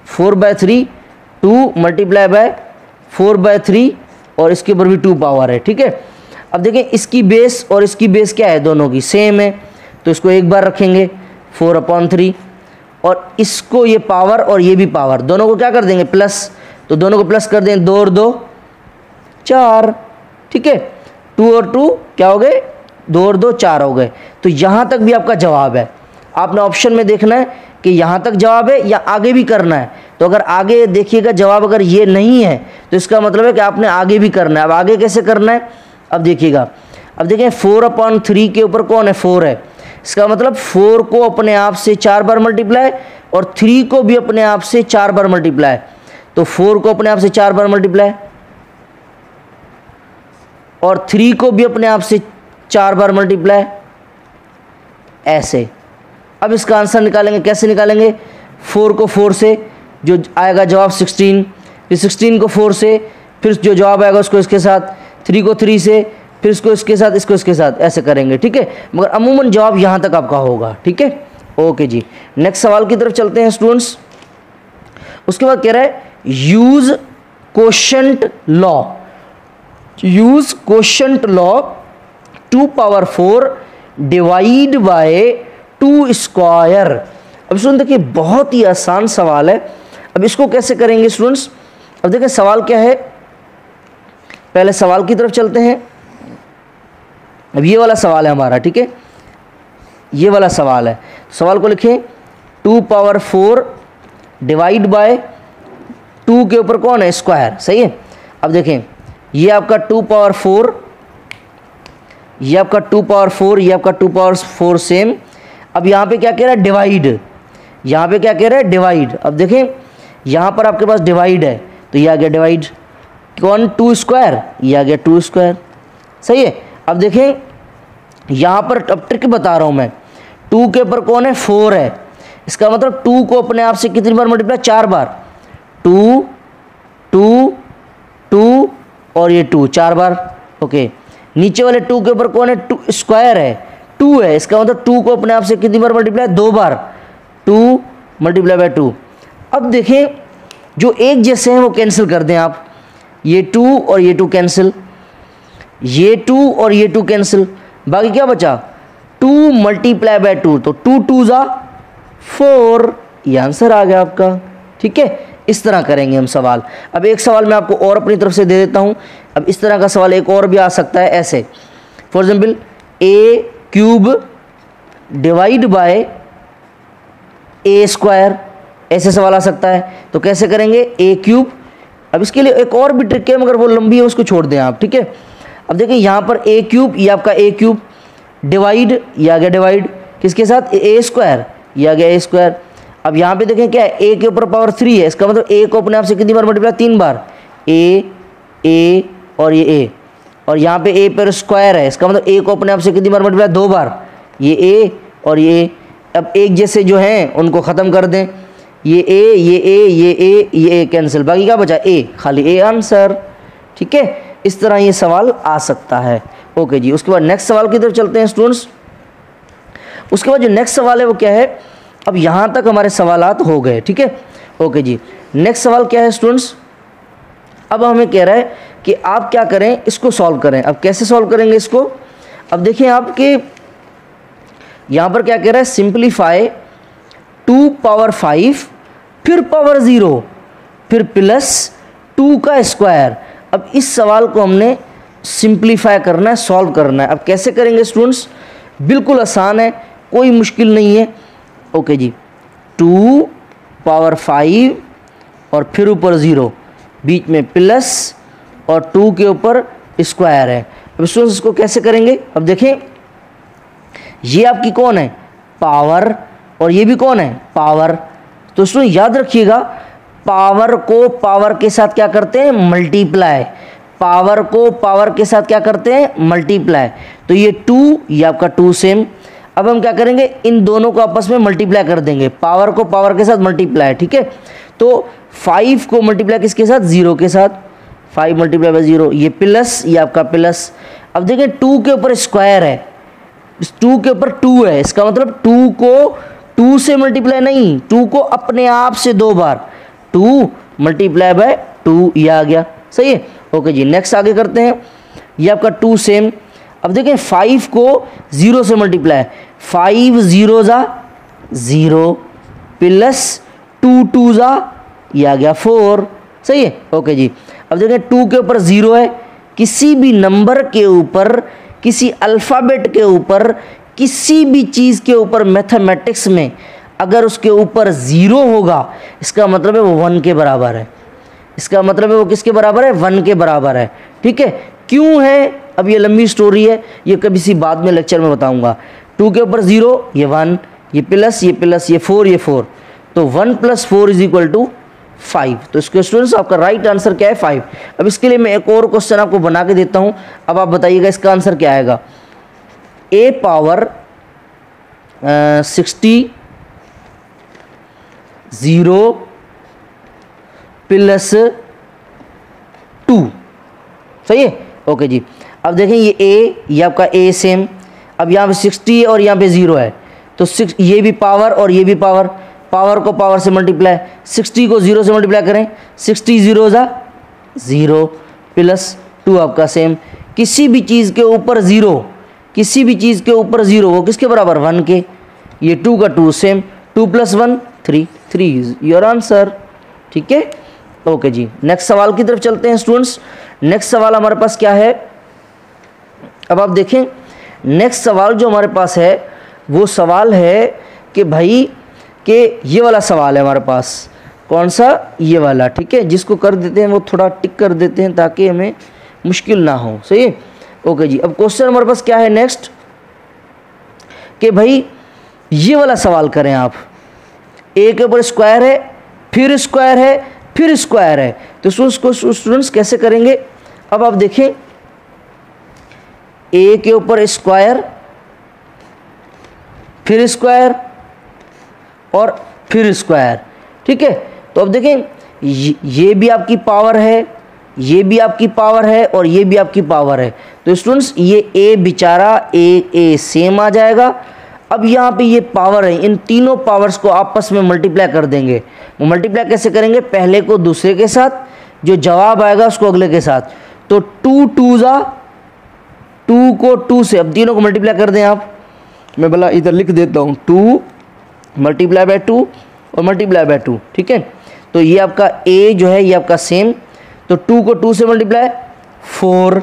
A: 4/3 2 × 4/3 और इसके ऊपर भी 2 पावर है, ठीक है। अब देखें इसकी बेस और इसकी बेस क्या है, दोनों की सेम है, तो इसको एक बार रखेंगे 4/3, और इसको ये पावर और ये भी पावर, दोनों को क्या कर देंगे, प्लस। तो दोनों को प्लस कर दें, 2 और 2 4, ठीक है। 2 और 2 क्या हो गए, 2 और 2 4 हो गए। तो यहाँ तक भी आपका जवाब है। आपने ऑप्शन में देखना है कि यहाँ तक जवाब है या आगे भी करना है। तो अगर आगे देखिएगा जवाब अगर ये नहीं है तो इसका मतलब है कि आपने आगे भी करना है। अब आगे कैसे करना है, अब देखिएगा। अब देखें 4/3 के ऊपर कौन है, 4 है। इसका मतलब 4 को अपने आप से 4 बार मल्टीप्लाई और 3 को भी अपने आप से 4 बार मल्टीप्लाई। तो 4 को अपने आप से 4 बार मल्टीप्लाई और 3 को भी अपने आप से 4 बार मल्टीप्लाई, ऐसे। अब इसका आंसर निकालेंगे, कैसे निकालेंगे, 4 को 4 से जो आएगा जवाब 16, फिर 16 को 4 से फिर जो जवाब आएगा उसको इसके साथ, 3 को 3 से फिर इसको इसके साथ, इसको इसके साथ, ऐसे करेंगे, ठीक है। मगर अमूमन जवाब यहाँ तक आपका होगा, ठीक है। ओके जी, नेक्स्ट सवाल की तरफ चलते हैं स्टूडेंट्स। उसके बाद कह रहा है use quotient law, use quotient law 2/4 divide by 2 square. अब स्टूडेंट देखिए बहुत ही आसान सवाल है। अब इसको कैसे करेंगे स्टूडेंट्स, अब देखिए सवाल क्या है, पहले सवाल की तरफ चलते हैं। अब ये वाला सवाल है हमारा, ठीक है। ये वाला सवाल है। सवाल को लिखें 2 पावर 4 डिवाइड बाय 2 के ऊपर कौन है, स्क्वायर। सही है। अब देखें ये आपका 2 पावर 4, ये आपका 2 पावर 4, ये आपका 2 पावर 4 सेम। अब यहाँ पे क्या कह रहा है, डिवाइड। यहाँ पे क्या कह रहा है, डिवाइड। अब देखें यहाँ पर आपके पास डिवाइड है तो ये आ गया डिवाइड, कौन 2 स्क्वायर, ये आ गया 2 स्क्वायर। सही है। अब देखें यहाँ पर अब ट्रिक बता रहा हूँ मैं, 2 के ऊपर कौन है, 4 है। इसका मतलब 2 को अपने आप से कितनी बार मल्टीप्लाई, 4 बार। 2 2 2 और ये 2 4 बार। ओके, नीचे वाले 2 के ऊपर कौन है, 2 स्क्वायर है, 2 है। इसका मतलब 2 को अपने आप से कितनी बार मल्टीप्लाई, 2 बार। 2 multiply by 2। अब देखें जो एक जैसे हैं वो कैंसिल कर दें आप, ये 2 और ये 2 कैंसिल, ये 2 और ये 2 कैंसिल, बाकी क्या बचा, 2 मल्टीप्लाई बाय 2, तो 2 2 जा 4, ये आंसर आ गया आपका। ठीक है, इस तरह करेंगे हम सवाल। अब एक सवाल मैं आपको और अपनी तरफ से दे देता हूँ। अब इस तरह का सवाल एक और भी आ सकता है ऐसे, for example A cube divide by A square, ऐसे सवाल आ सकता है। तो कैसे करेंगे, ए क्यूब। अब इसके लिए एक और भी ट्रिक है मगर वो लंबी है, उसको छोड़ दें आप। ठीक है, अब देखिए यहाँ पर ए क्यूब, ये आपका ए क्यूब, डिवाइड, ये आ गया डिवाइड किसके साथ, ए स्क्वायर, ये आ गया ए स्क्वायर। अब यहाँ पे देखें क्या है, ए के ऊपर पावर 3 है। इसका मतलब ए को अपने आप से कितनी बार मल्टीप्लाई, 3 बार। ए और ये ए, और यहाँ पे ए पर स्क्वायर है। इसका मतलब ए को अपने आप से कितनी बार मल्टीप्लाई, 2 बार। ये ए और ये ए। अब एक जैसे जो हैं उनको ख़त्म कर दें, ये ए ये ए ये ए ये ए कैंसिल, बाकी क्या बचा, ए, खाली ए आंसर। ठीक है, इस तरह ये सवाल आ सकता है। ओके जी, उसके बाद नेक्स्ट सवाल की तरफ चलते हैं स्टूडेंट्स। उसके बाद जो नेक्स्ट सवाल है वो क्या है, अब यहाँ तक हमारे सवालात हो गए। ठीक है, ओके जी, नेक्स्ट सवाल क्या है स्टूडेंट्स, अब हमें कह रहा है कि आप क्या करें, इसको सॉल्व करें। अब कैसे सॉल्व करेंगे इसको, अब देखिए आपके यहाँ पर क्या कह रहा है, सिंप्लीफाई 2 पावर 5 फिर पावर 0 फिर प्लस 2 का स्क्वायर। अब इस सवाल को हमने सिंप्लीफाई करना है, सॉल्व करना है। अब कैसे करेंगे स्टूडेंट्स, बिल्कुल आसान है, कोई मुश्किल नहीं है। ओके जी, 2 पावर 5 और फिर ऊपर 0, बीच में प्लस और 2 के ऊपर स्क्वायर है। अब स्टूडेंट्स इसको कैसे करेंगे, अब देखें ये आपकी कौन है, पावर, और ये भी कौन है, पावर। तो स्टूडेंट याद रखिएगा, पावर को पावर के साथ क्या करते हैं, मल्टीप्लाई। पावर को पावर के साथ क्या करते हैं, मल्टीप्लाई। तो ये 2, ये आपका 2 सेम। अब हम क्या करेंगे, इन दोनों को आपस में मल्टीप्लाई कर देंगे, पावर को पावर के साथ मल्टीप्लाई। ठीक है, तो 5 को मल्टीप्लाई किसके साथ, 0 के साथ, 5 मल्टीप्लाई बाय 0, ये प्लस, ये आपका प्लस। अब देखें 2 के ऊपर स्क्वायर है, इस 2 के ऊपर 2 है। इसका मतलब 2 को 2 से मल्टीप्लाई नहीं, 2 को अपने आप से 2 बार, 2 मल्टीप्लाई बाय 2, ये आ गया। सही है। ओके जी, नेक्स्ट आगे करते हैं, ये आपका 2 सेम। अब देखें 5 को 0 से मल्टीप्लाई, 5 0 जा 0 प्लस 2 2 जा, ये आ गया 4। सही है। ओके जी, अब देखें 2 के ऊपर 0 है, किसी भी नंबर के ऊपर, किसी अल्फ़ाबेट के ऊपर, किसी भी चीज़ के ऊपर मैथमेटिक्स में अगर उसके ऊपर 0 होगा, इसका मतलब है वो 1 के बराबर है। इसका मतलब है वो किसके बराबर है, 1 के बराबर है। ठीक है, क्यों है, अब ये लंबी स्टोरी है, ये कभी सी बाद में लेक्चर में बताऊंगा। 2 के ऊपर 0, ये 1, ये प्लस, ये प्लस, ये 4, ये 4, तो 1 + 4 = 5। तो इसके स्टूडेंट्स आपका राइट आंसर क्या है, 5। अब इसके लिए मैं एक और क्वेश्चन आपको बना के देता हूँ, अब आप बताइएगा इसका आंसर क्या आएगा। a पावर 60 0 प्लस 2, सही है। ओके जी, अब देखें ये a, ये आपका a सेम। अब यहाँ पे 60 और यहाँ पे 0 है, तो 6, ये भी पावर और ये भी पावर, पावर को पावर से मल्टीप्लाई, 60 को 0 से मल्टीप्लाई करें, 60 0 जा 0 प्लस 2 आपका सेम। किसी भी चीज़ के ऊपर 0, किसी भी चीज़ के ऊपर 0, वो किसके बराबर, 1 के। ये 2 का 2 सेम, 2 + 1 3, 3 इज योर आंसर। ठीक है, ओके जी, नेक्स्ट सवाल की तरफ चलते हैं स्टूडेंट्स। नेक्स्ट सवाल हमारे पास क्या है, अब आप देखें नेक्स्ट सवाल जो हमारे पास है वो सवाल है कि भाई कि ये वाला सवाल है हमारे पास, कौन सा, ये वाला, ठीक है, जिसको कर देते हैं वो थोड़ा टिक कर देते हैं ताकि हमें मुश्किल ना हो, सही है। ओके जी, अब क्वेश्चन हमारे पास क्या है नेक्स्ट, कि भाई ये वाला सवाल करें आप, ए के ऊपर स्क्वायर है, फिर स्क्वायर है, फिर स्क्वायर है, तो उसको स्टूडेंट्स कैसे करेंगे। अब आप देखें, ए के ऊपर स्क्वायर, फिर स्क्वायर और फिर स्क्वायर, ठीक है। तो अब देखें, ये भी आपकी पावर है, ये भी आपकी पावर है और ये भी आपकी पावर है, तो स्टूडेंट्स ये ए बेचारा ए सेम आ जाएगा। अब यहाँ पे ये पावर है, इन तीनों पावर्स को आपस में मल्टीप्लाई कर देंगे। वो मल्टीप्लाई कैसे करेंगे, पहले को दूसरे के साथ, जो जवाब आएगा उसको अगले के साथ। तो 2 2 जा 2 को 2 से, अब तीनों को मल्टीप्लाई कर दें आप, मैं भला इधर लिख देता हूँ, 2 मल्टीप्लाई बाय 2 और मल्टीप्लाई बाय 2, ठीक है। तो ये आपका ए जो है ये आपका सेम, तो 2 को 2 से मल्टीप्लाई 4,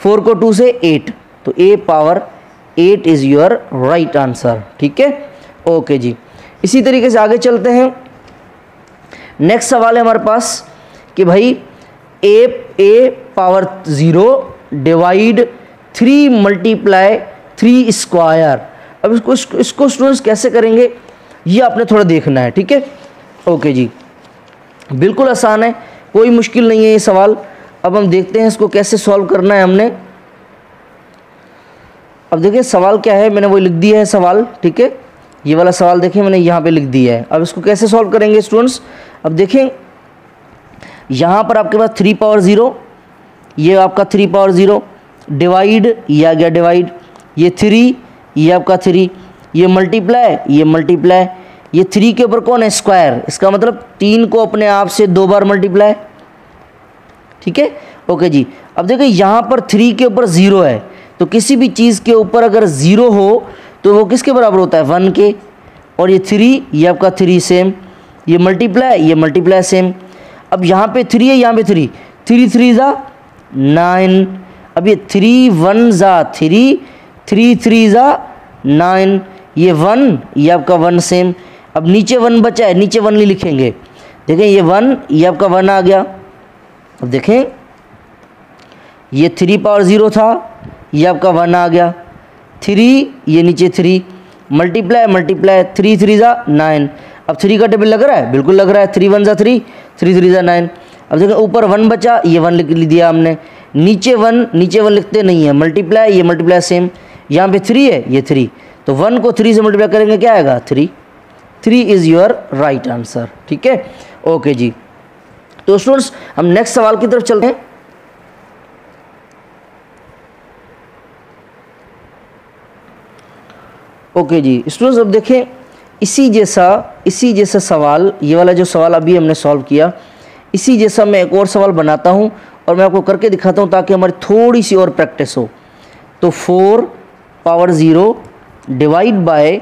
A: 4 को 2 से 8, तो a power 8 is your right answer, ठीक है। ओके जी, इसी तरीके से आगे चलते हैं। नेक्स्ट सवाल है हमारे पास कि भाई ए पावर 0 डिवाइड 3 मल्टीप्लाई 3 स्क्वायर। अब इसको स्टूडेंट्स कैसे करेंगे ये आपने थोड़ा देखना है, ठीक है। ओके जी, बिल्कुल आसान है, कोई मुश्किल नहीं है ये सवाल। अब हम देखते हैं इसको कैसे सॉल्व करना है हमने। अब देखिए सवाल क्या है, मैंने वो लिख दिया है सवाल, ठीक है, ये वाला सवाल देखिए मैंने यहाँ पे लिख दिया है। अब इसको कैसे सॉल्व करेंगे स्टूडेंट्स, अब देखें यहाँ पर आपके पास 3 पावर 0, ये आपका 3 पावर 0 डिवाइड, ये आ गया डिवाइड, ये 3, ये आपका 3, ये मल्टीप्लाई, ये मल्टीप्लाई, ये 3 के ऊपर कौन है, स्क्वायर, इसका मतलब 3 को अपने आप से 2 बार मल्टीप्लाई, ठीक है। ओके जी, अब देखिए यहाँ पर 3 के ऊपर 0 है, तो किसी भी चीज़ के ऊपर अगर 0 हो तो वो किसके बराबर होता है, 1 के। और ये 3, ये आपका 3 सेम, ये मल्टीप्लाई सेम। अब यहाँ पे 3 है, यहाँ पे 3, 3 3 जा 9, अब ये 3 1 जा 3, 3 3 जा 9, ये 1, ये आपका 1 सेम। अब नीचे 1 बचा है, नीचे 1 नहीं लिखेंगे, देखें ये 1, ये आपका 1 आ गया। अब देखें ये 3 पावर 0 था, ये आपका 1 आ गया, 3, ये नीचे 3, मल्टीप्लाई 3 3 जा 9। अब 3 का टेबल लग रहा है, बिल्कुल लग रहा है, 3 1 जा 3, 3 3 जा 9। अब देखें ऊपर 1 बचा, ये 1 लिख दिया हमने, नीचे 1 लिखते नहीं है, मल्टीप्लाई, ये मल्टीप्लाई सेम, यहाँ पे 3 है, ये 3, तो 1 को 3 से मल्टीप्लाई करेंगे क्या आएगा, 3 इज़ योर राइट आंसर, ठीक है। ओके जी, तो स्टूडेंट्स हम नेक्स्ट सवाल की तरफ चलते हैं। ओके जी स्टूडेंट्स, अब देखें इसी जैसा सवाल, ये वाला जो सवाल अभी हमने सॉल्व किया, इसी जैसा मैं एक और सवाल बनाता हूँ और मैं आपको करके दिखाता हूँ ताकि हमारी थोड़ी सी और प्रैक्टिस हो। तो 4 power 0 divide by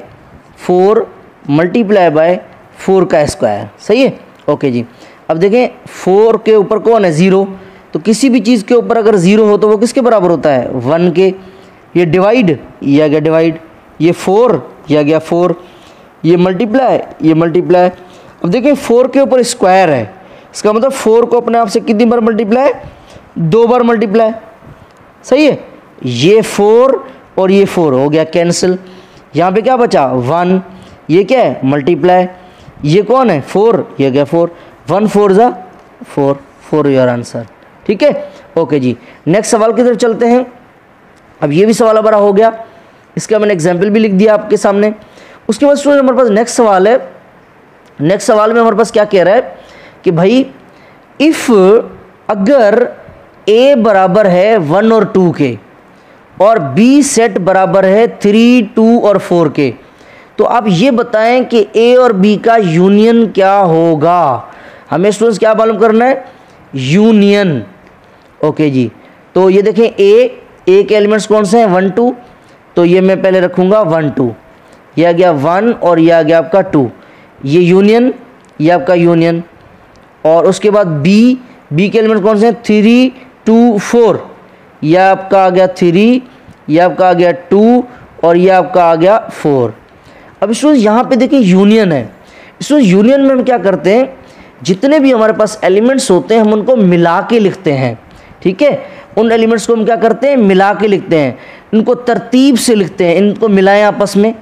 A: 4 multiply by 4 का स्क्वायर, सही है। ओके जी, अब देखें 4 के ऊपर कौन है, 0, तो किसी भी चीज़ के ऊपर अगर 0 हो तो वो किसके बराबर होता है, 1 के। ये डिवाइड, ये आ गया डिवाइड, ये 4, ये आ गया 4, ये मल्टीप्लाई। अब देखिए 4 के ऊपर स्क्वायर है, इसका मतलब 4 को अपने आप से कितनी बार मल्टीप्लाई, 2 बार मल्टीप्लाई, सही है। ये 4 और ये 4 हो गया कैंसिल, यहाँ पे क्या बचा 1, ये क्या है मल्टीप्लाई, ये कौन है 4, ये गया 4, 1 4 जा 4 योर आंसर, ठीक है। ओके जी, नेक्स्ट सवाल की तरफ चलते हैं। अब ये भी सवाल हमारा हो गया, इसका मैंने एग्जाम्पल भी लिख दिया आपके सामने। उसके बाद स्टूडेंट हमारे पास नेक्स्ट सवाल है। नेक्स्ट सवाल में हमारे पास क्या कह रहा है कि भाई इफ़ अगर a बराबर है 1 और 2 के और b सेट बराबर है 3 2 और 4 के, तो आप ये बताएं कि a और b का यूनियन क्या होगा। हमें स्टूडेंट्स क्या मालूम करना है, यूनियन। ओके जी, तो ये देखें a के एलिमेंट्स कौन से हैं, 1 2, तो ये मैं पहले रखूँगा 1 2, ये आ गया 1 और ये आ गया आपका 2, ये यूनियन, ये आपका यूनियन। और उसके बाद बी के एलिमेंट कौन से हैं, 3 2 4, ये आपका आ गया 3, ये आपका आ गया 2 और ये आपका आ गया 4। अब स्टूडेंट्स यहाँ पे देखिए यूनियन है। स्टूडेंट्स यूनियन में हम क्या करते हैं, जितने भी हमारे पास एलिमेंट्स होते हैं हम उनको मिला के लिखते हैं, ठीक है। उन एलिमेंट्स को हम क्या करते हैं, मिला के लिखते हैं, इनको तरतीब से लिखते हैं। इनको मिलाएं, आपस में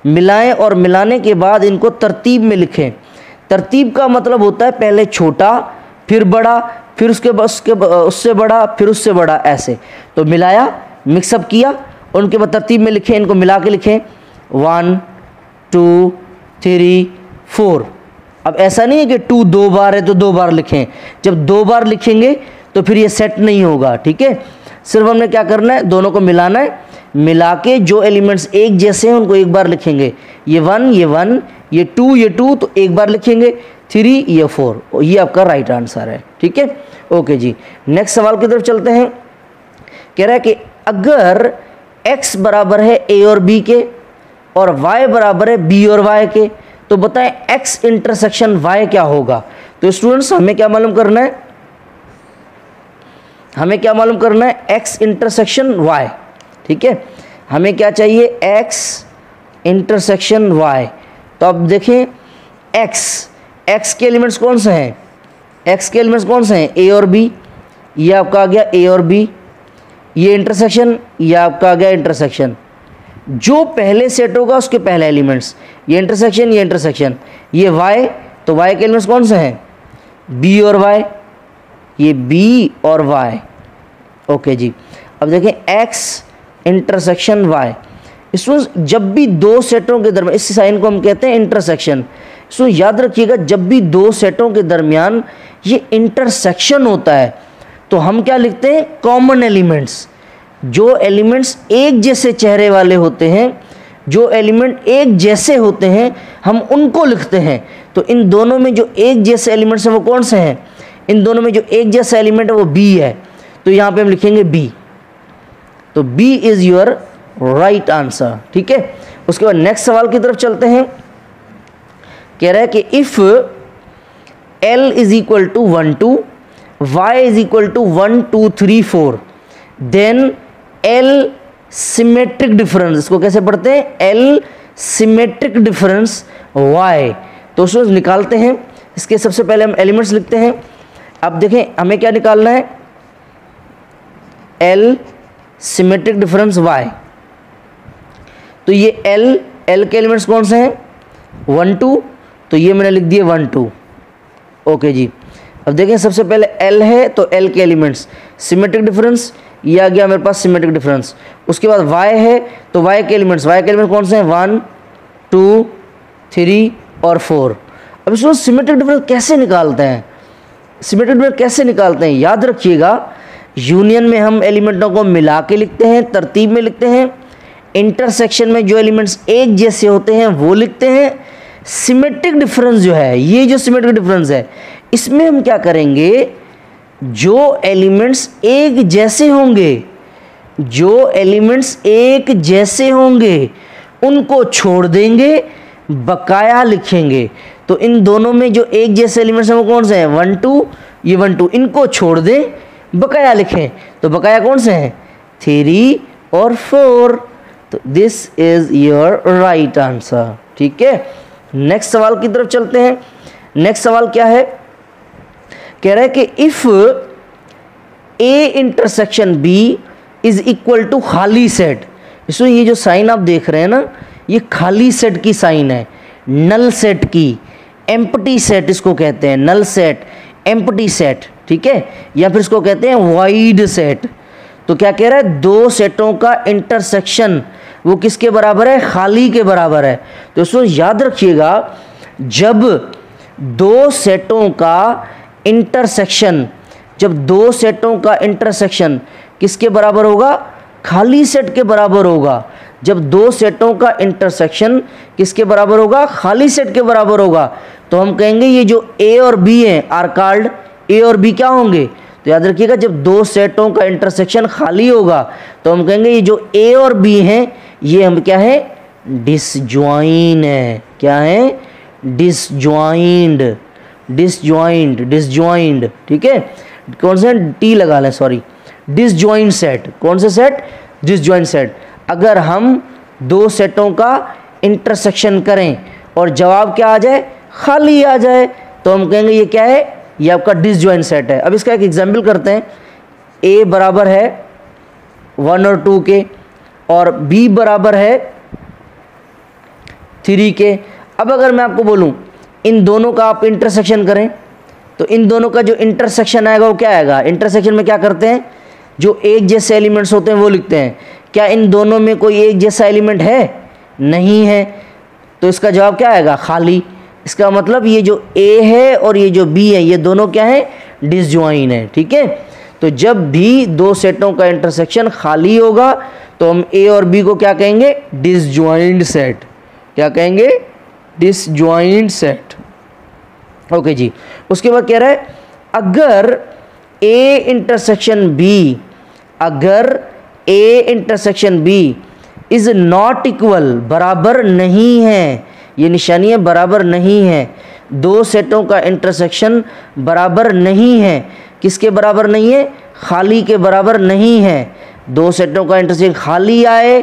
A: मिलाएं और मिलाने के बाद इनको तरतीब में लिखें। तरतीब का मतलब होता है पहले छोटा, फिर बड़ा, फिर उससे बड़ा, फिर उससे बड़ा, ऐसे। तो मिलाया, मिक्सअप किया और उनके बाद तरतीब में लिखें, इनको मिला के लिखें 1 2 3 4। अब ऐसा नहीं है कि 2 2 बार है तो 2 बार लिखें। जब 2 बार लिखेंगे तो फिर ये सेट नहीं होगा, ठीक है। सिर्फ हमने क्या करना है, दोनों को मिलाना है, मिला के जो एलिमेंट्स एक जैसे हैं उनको एक बार लिखेंगे। ये 1 ये 1, ये 2 ये 2, तो एक बार लिखेंगे। 3 ये 4, ये आपका राइट आंसर है, ठीक है। ओके जी, नेक्स्ट सवाल की तरफ चलते हैं। कह रहा है कि अगर x बराबर है a और b के और y बराबर है b और y के, तो बताएं x इंटरसेक्शन y क्या होगा। तो स्टूडेंट्स हमें क्या मालूम करना है, हमें क्या मालूम करना है, x इंटरसेक्शन y, ठीक है। हमें क्या चाहिए, x इंटरसेक्शन y। तो अब देखें x के एलिमेंट्स कौन से हैं, x के एलिमेंट्स कौन से हैं, a और b। ये आपका आ गया a और b, ये इंटरसेक्शन, ये आपका आ गया इंटरसेक्शन। जो पहले सेट होगा उसके पहले एलिमेंट्स, ये इंटरसेक्शन, ये इंटरसेक्शन। ये y, तो y के एलिमेंट्स कौन से हैं, b और y, ये b और y। ओके जी, अब देखें x इंटरसेक्शन y। इसमें जब भी दो सेटों के दरमियान, इस साइन को हम कहते हैं इंटरसेक्शन। इसको याद रखिएगा, जब भी दो सेटों के दरमियान ये इंटरसेक्शन होता है तो हम क्या लिखते हैं, कॉमन एलिमेंट्स। जो एलिमेंट्स एक जैसे चेहरे वाले होते हैं, जो एलिमेंट एक जैसे होते हैं, हम उनको लिखते हैं। तो इन दोनों में जो एक जैसे एलिमेंट्स हैं वो कौन से हैं, इन दोनों में जो एक जैसा एलिमेंट है वो b है, तो यहाँ पे हम लिखेंगे b। तो b is your right answer, ठीक है। उसके बाद नेक्स्ट सवाल की तरफ चलते हैं। कह रहा है कि if l is equal to 1 2, y is equal to 1 2 3 4, then l symmetric difference, इसको कैसे पढ़ते हैं, l सिमेट्रिक डिफरेंस y। तो उसको निकालते हैं। इसके सबसे पहले हम एलिमेंट्स लिखते हैं। अब देखें हमें क्या निकालना है, l सिमेट्रिक डिफरेंस y। तो ये l के एलिमेंट्स कौन से हैं, 1 2, तो ये मैंने लिख दिए 1 2। ओके जी, अब देखें सबसे पहले l है तो l के एलिमेंट्स सिमेट्रिक डिफरेंस, ये आ गया मेरे पास सिमेट्रिक डिफरेंस। उसके बाद y है तो y के एलिमेंट्स कौन से हैं, 1 2 3 और 4। अब इसको सिमेट्रिक डिफरेंस कैसे निकालते हैं, सिमेट्रिक डिफरेंस कैसे निकालते हैं, याद रखिएगा, यूनियन में हम एलिमेंटों को मिला के लिखते हैं, तरतीब में लिखते हैं। इंटरसेक्शन में जो एलिमेंट्स एक जैसे होते हैं वो लिखते हैं। सिमेट्रिक डिफरेंस जो है, ये जो सिमेट्रिक डिफरेंस है, इसमें हम क्या करेंगे, जो एलिमेंट्स एक जैसे होंगे, जो एलिमेंट्स एक जैसे होंगे उनको छोड़ देंगे, बकाया लिखेंगे। तो इन दोनों में जो एक जैसे एलिमेंट्स हैं वो कौन से हैं, 1 2, ये 1 2, इनको छोड़ दें, बकाया लिखें। तो बकाया कौन से हैं, 3 और 4। तो this is your right answer, ठीक है। नेक्स्ट सवाल की तरफ चलते हैं। नेक्स्ट सवाल क्या है, कह रहा है कि if a intersection b is equal to खाली सेट। इसमें ये जो साइन आप देख रहे हैं ना, ये खाली सेट की साइन है, नल सेट की, एम्प्टी सेट इसको कहते हैं, नल सेट, एम्प्टी सेट, ठीक है, या फिर इसको कहते हैं वाइड सेट। तो क्या कह रहा है, दो सेटों का इंटरसेक्शन वो किसके बराबर है, खाली के बराबर है। तो इसको याद रखिएगा, जब दो सेटों का इंटरसेक्शन, जब दो सेटों का इंटरसेक्शन किसके बराबर होगा, खाली सेट के बराबर होगा। जब दो सेटों का इंटरसेक्शन किसके बराबर होगा, खाली सेट के बराबर होगा, तो हम कहेंगे ये जो a और b हैं आर कॉल्ड, a और b क्या होंगे, तो याद रखिएगा जब दो सेटों का इंटरसेक्शन खाली होगा तो हम कहेंगे ये जो a और b हैं ये हम क्या है, डिसजॉइन है। क्या है, डिसजॉइंड, डिसजॉइंड, डिसजॉइंड, ठीक है। कौन से टी लगा लें, सॉरी, डिसजॉइंट सेट। कौन से सेट, डिसजॉइंट सेट। अगर हम दो सेटों का इंटरसेक्शन करें और जवाब क्या आ जाए, खाली आ जाए, तो हम कहेंगे ये क्या है, ये आपका डिसजॉइंट सेट है। अब इसका एक एग्जाम्पल करते हैं। ए बराबर है 1 और 2 के और बी बराबर है 3 के। अब अगर मैं आपको बोलूं इन दोनों का आप इंटरसेक्शन करें, तो इन दोनों का जो इंटरसेक्शन आएगा वो क्या आएगा, इंटरसेक्शन में क्या करते हैं, जो एक जैसे एलिमेंट्स होते हैं वो लिखते हैं। क्या इन दोनों में कोई एक जैसा एलिमेंट है, नहीं है, तो इसका जवाब क्या आएगा, खाली। इसका मतलब ये जो ए है और ये जो बी है ये दोनों क्या है, डिसजॉइन है। ठीक है, तो जब भी दो सेटों का इंटरसेक्शन खाली होगा तो हम ए और बी को क्या कहेंगे, डिसजॉइंट सेट। क्या कहेंगे, डिसजॉइंट सेट। ओके जी। उसके बाद कह रहा है अगर ए इंटरसेक्शन बी, अगर A intersection B is not equal, बराबर नहीं है, ये निशानी है बराबर नहीं है, दो सेटों का इंटरसेक्शन बराबर नहीं है, किसके बराबर नहीं है, खाली के बराबर नहीं है। दो सेटों का इंटरसेक्शन खाली आए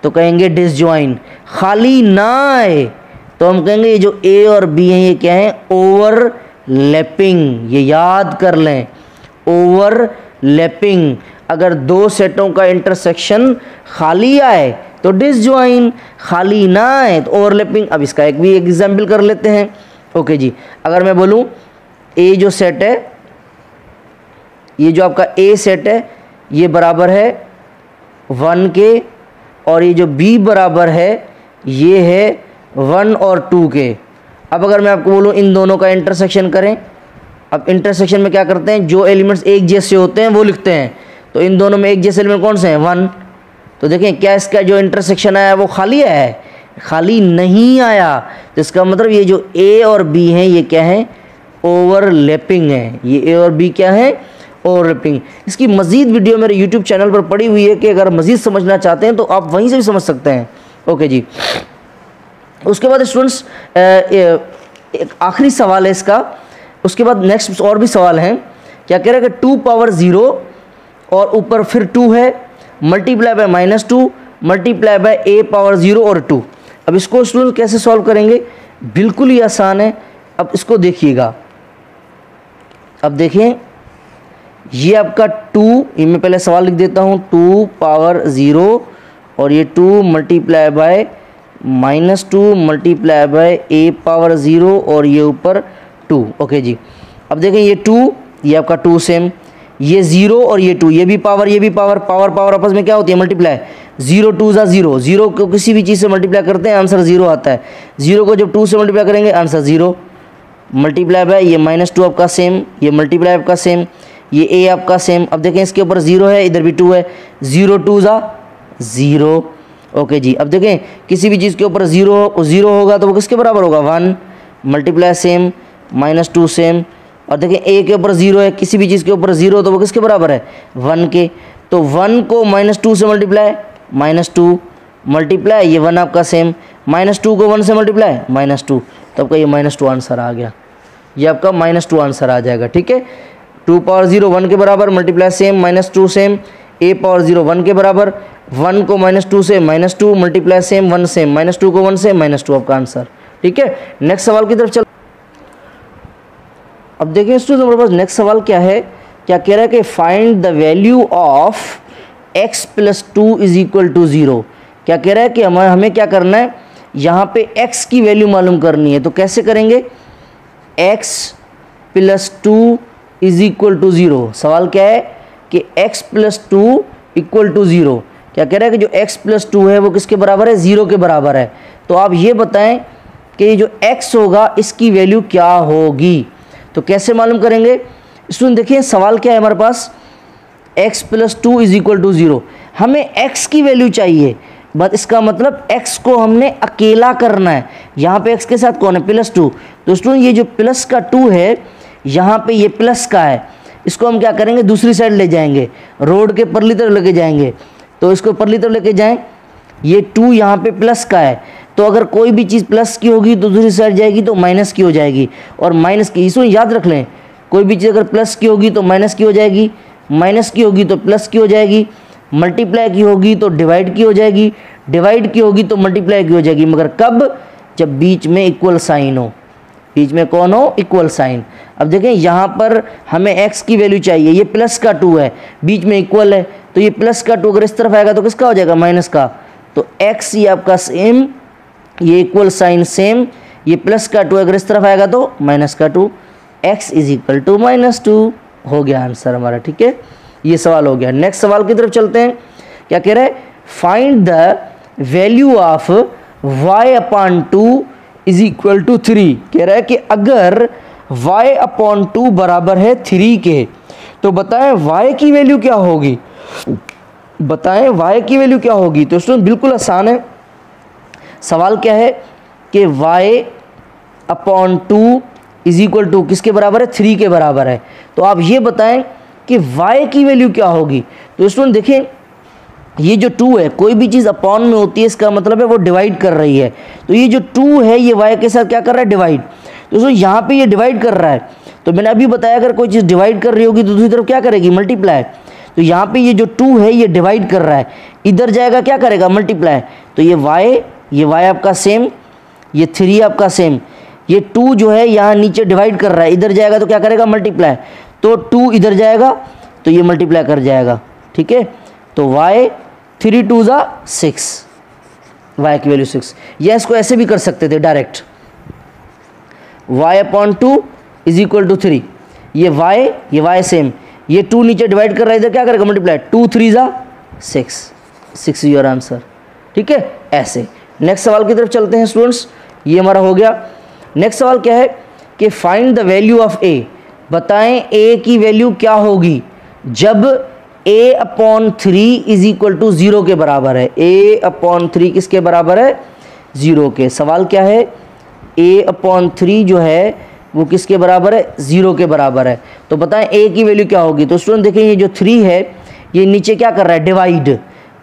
A: तो कहेंगे डिसजॉइन, खाली ना आए तो हम कहेंगे ये जो ए और बी हैं ये क्या है, ओवरलैपिंग। ये याद कर लें, ओवरलैपिंग। अगर दो सेटों का इंटरसेक्शन खाली आए तो डिसजॉइन, खाली ना आए तो ओवरलैपिंग। अब इसका एक भी एग्जाम्पल कर लेते हैं। ओके जी, अगर मैं बोलूं ए जो सेट है, ये जो आपका ए सेट है ये बराबर है 1 के और ये जो बी बराबर है ये है 1 और 2 के। अब अगर मैं आपको बोलूं इन दोनों का इंटरसेक्शन करें, अब इंटरसेक्शन में क्या करते हैं, जो एलिमेंट्स एक जैसे होते हैं वो लिखते हैं, तो इन दोनों में एक जैसे एलिमेंट कौन से हैं, 1। तो देखें क्या इसका जो इंटरसेक्शन आया वो खाली आया है, खाली नहीं आया, तो इसका मतलब ये जो ए और बी हैं ये क्या है, ओवरलैपिंग है। ये ए और बी क्या है, ओवरलैपिंग। इसकी मज़ीद वीडियो मेरे यूट्यूब चैनल पर पड़ी हुई है कि अगर मज़ीद समझना चाहते हैं तो आप वहीं से भी समझ सकते हैं। ओके जी। उसके बाद स्टूडेंट्स एक आखिरी सवाल है इसका, उसके बाद नेक्स्ट और भी सवाल हैं। क्या कह रहा है कि 2 पावर 0 और ऊपर फिर 2 है, multiply by -2 multiply by a power 0 और 2। अब इसको स्टूडेंट कैसे सॉल्व करेंगे, बिल्कुल ही आसान है। अब इसको देखिएगा, अब देखें ये आपका 2, ये मैं पहले सवाल लिख देता हूँ, 2 पावर 0 और ये 2 multiply by -2 multiply by a power 0 और ये ऊपर 2। ओके जी। अब देखें ये 2, ये आपका 2 सेम, ये 0 और ये 2, ये भी पावर ये भी पावर, पावर पावर आपस में क्या होती है, मल्टीप्लाई। 0 2 ज़ा 0, 0 को किसी भी चीज़ से मल्टीप्लाई करते हैं आंसर 0 आता है। 0 को जब 2 से मल्टीप्लाई करेंगे आंसर 0, मल्टीप्लाई बाय ये -2 आपका सेम, ये मल्टीप्लाई आपका सेम, ये a आपका सेम। अब देखें इसके ऊपर 0 है, इधर भी 2 है, 0 2 ज़ा 0। ओके जी। अब देखें किसी भी चीज़ के ऊपर 0 होगा तो वो किसके बराबर होगा, 1, मल्टीप्लाई सेम, -2 सेम। और देखें a के ऊपर 0 है, किसी भी चीज़ के ऊपर 0 तो वो किसके बराबर है, 1 के। तो 1 को -2 से मल्टीप्लाई, -2 मल्टीप्लाई ये 1 आपका सेम, -2 को 1 से मल्टीप्लाई -2, तो आपका ये -2 आंसर आ गया। ये आपका -2 आंसर आ जाएगा। ठीक है, 2 पावर 0 1 के बराबर, multiply same, -2 same, a power 0 1 के बराबर, 1 को -2 से -2 मल्टीप्लाई सेम 1 सेम, -2 को 1 से -2 आपका आंसर। ठीक है, नेक्स्ट सवाल की तरफ चल। अब देखिए स्टूडेंट हमारे पास नेक्स्ट सवाल क्या है, क्या कह रहा है कि find the value of x + 2 = 0। क्या कह रहा है कि हमें क्या करना है, यहाँ पे x की वैल्यू मालूम करनी है। तो कैसे करेंगे, x + 2 = 0। सवाल क्या है कि x + 2 = 0। क्या कह रहा है कि जो x + 2 है वो किसके बराबर है, 0 के बराबर है। तो आप ये बताएं कि ये जो x होगा इसकी वैल्यू क्या होगी। तो कैसे मालूम करेंगे स्टूडेंट, देखिए सवाल क्या है हमारे पास, x + 2 = 0। हमें x की वैल्यू चाहिए, बट इसका मतलब x को हमने अकेला करना है। यहाँ पे x के साथ कौन है, +2। तो स्टूडेंट ये जो प्लस का 2 है यहाँ पे ये प्लस का है, इसको हम क्या करेंगे, दूसरी साइड ले जाएंगे, रोड के परली तरफ लेके जाएंगे। तो इसको परली तरफ लेके जाएं, ये 2 यहाँ पे प्लस का है, तो अगर कोई भी चीज़ प्लस की होगी तो दूसरी साइड जाएगी तो माइनस की हो जाएगी, और माइनस की, इसको याद रख लें, कोई भी चीज़ अगर प्लस की होगी तो माइनस की हो जाएगी, माइनस की होगी तो प्लस की हो जाएगी, मल्टीप्लाई की होगी तो डिवाइड की हो जाएगी, डिवाइड की होगी तो मल्टीप्लाई की हो जाएगी, मगर कब? जब बीच में इक्वल साइन हो। बीच में कौन हो? Equal sign. अब देखें यहाँ पर हमें x की वैल्यू चाहिए, ये प्लस का 2 है, बीच में इक्वल है, तो ये प्लस का 2 अगर इस तरफ आएगा तो किसका हो जाएगा? माइनस का। तो x ये आपका सेम, ये इक्वल साइन सेम, ये प्लस का 2 अगर इस तरफ आएगा तो माइनस का 2, x इज इक्वल टू -2। हो गया आंसर हमारा, ठीक है, ये सवाल हो गया। नेक्स्ट सवाल की तरफ चलते हैं। क्या कह रहा है? Find the value of y/2 is equal to 3। कह रहा है कि अगर y/2 बराबर है 3 के तो बताएं y की वैल्यू क्या होगी? बताएं y की वैल्यू क्या होगी? तो स्टूडेंट बिल्कुल आसान है। सवाल क्या है कि y/2 इज इक्वल टू किसके बराबर है? 3 के बराबर है। तो आप ये बताएं कि y की वैल्यू क्या होगी? तो स्टूडेंट देखें, ये जो 2 है, कोई भी चीज़ अपॉन में होती है इसका मतलब है वो डिवाइड कर रही है। तो ये जो 2 है ये y के साथ क्या कर रहा है? डिवाइड। तो दोस्तों यहाँ पे ये डिवाइड कर रहा है, तो मैंने अभी बताया अगर कोई चीज़ डिवाइड कर रही होगी तो दूसरी तरफ क्या करेगी? मल्टीप्लाई। तो यहाँ पे ये जो 2 है ये डिवाइड कर रहा है, इधर जाएगा क्या करेगा? मल्टीप्लाई। तो ये y आपका सेम, ये 3 आपका सेम, ये 2 जो है यहाँ नीचे डिवाइड कर रहा है, इधर जाएगा तो क्या करेगा? मल्टीप्लाई। तो 2 इधर जाएगा तो ये मल्टीप्लाई कर जाएगा, ठीक है। तो y 3 2 6, y की वैल्यू 6। या इसको ऐसे भी कर सकते थे direct, y/2 is equal to 3, ये y सेम, ये 2 नीचे डिवाइड कर रहा है, इधर क्या करेगा? मल्टीप्लाई। 2 3 6, 6 योर आंसर, ठीक है। ऐसे नेक्स्ट सवाल की तरफ चलते हैं स्टूडेंट्स, ये हमारा हो गया। नेक्स्ट सवाल क्या है कि find the value of a। बताएं a की वैल्यू क्या होगी जब a/3 इज इक्वल टू 0 के बराबर है। a/3 किसके बराबर है? 0 के। सवाल क्या है? a/3 जो है वो किसके बराबर है? 0 के बराबर है। तो बताएं a की वैल्यू क्या होगी? तो स्टूडेंट देखें, ये जो 3 है ये नीचे क्या कर रहा है? डिवाइड।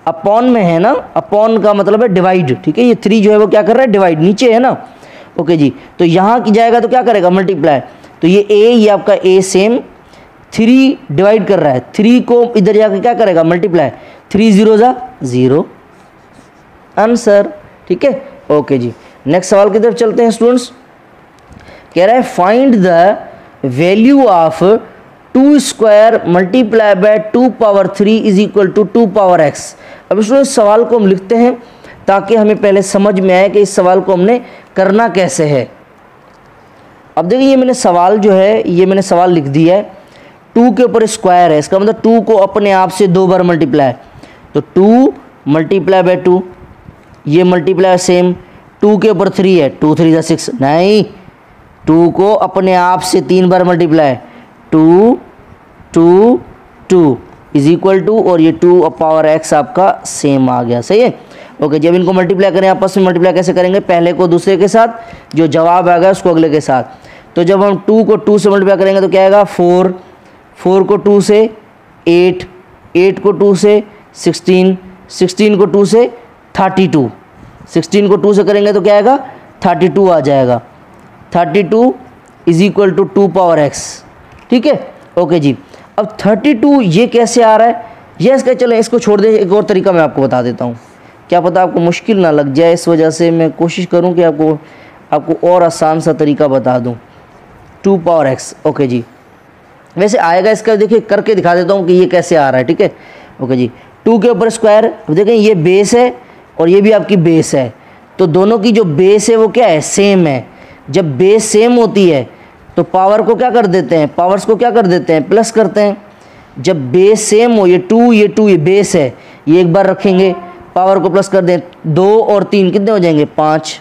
A: अपॉन में है ना, अपॉन का मतलब है डिवाइड, ठीक है। ये 3 जो है वो क्या कर रहा है? डिवाइड, नीचे है ना, ओके जी। तो यहाँ की जाएगा तो क्या करेगा? मल्टीप्लाई। तो ये ये आपका a सेम, 3 डिवाइड कर रहा है, 3 को इधर जाकर क्या करेगा? मल्टीप्लाई। 3 0 0 आंसर, ठीक है, ओके जी। नेक्स्ट सवाल की तरफ चलते हैं स्टूडेंट्स। कह रहा है find the value of 2 square multiply by 2⁻3 is equal to 2⁻x। अब स्टूडेंट्स सवाल को हम लिखते हैं ताकि हमें पहले समझ में आए कि इस सवाल को हमने करना कैसे है। अब देखिए, ये मैंने सवाल जो है ये मैंने सवाल लिख दिया है, 2 के ऊपर स्क्वायर है, इसका मतलब 2 को अपने आप से 2 बार मल्टीप्लाई। तो 2 मल्टीप्लाई बाय 2, ये मल्टीप्लाई सेम, 2 के ऊपर 3 है, 2 3 6, नहीं, 2 को अपने आप से 3 बार मल्टीप्लाई, 2 2 2 इज इक्वल टू, और ये 2⁻x आपका सेम आ गया, सही है, ओके। जब इनको मल्टीप्लाई करें आपस में, मल्टीप्लाई कैसे करेंगे? पहले को दूसरे के साथ, जो जवाब आएगा उसको अगले के साथ। तो जब हम 2 को 2 से मल्टीप्लाई करेंगे तो क्या आएगा? 4, 4 को 2 से 8, 8 को 2 से 16, 16 को 2 से 32, 16 को 2 से करेंगे तो क्या आएगा? 32 आ जाएगा। 32 इज इक्वल टू 2⁻x, ठीक है, ओके जी। अब 32 ये कैसे आ रहा है? ये इसका, चलें इसको छोड़ दें, एक और तरीका मैं आपको बता देता हूँ, क्या पता आपको मुश्किल ना लग जाए, इस वजह से मैं कोशिश करूँ कि आपको और आसान सा तरीका बता दूँ। 2⁻x, ओके जी। वैसे आएगा इसका, देखिए करके दिखा देता हूँ कि ये कैसे आ रहा है, ठीक है, ओके जी। 2 के ऊपर स्क्वायर, देखें ये बेस है और ये भी आपकी बेस है, तो दोनों की जो बेस है वो क्या है? सेम है। जब बेस सेम होती है तो पावर को क्या कर देते हैं? पावर्स को क्या कर देते हैं? प्लस करते हैं। जब बेस सेम हो, ये 2 ये बेस है, ये एक बार रखेंगे, पावर को प्लस कर दें, 2 और 3 कितने हो जाएंगे? 5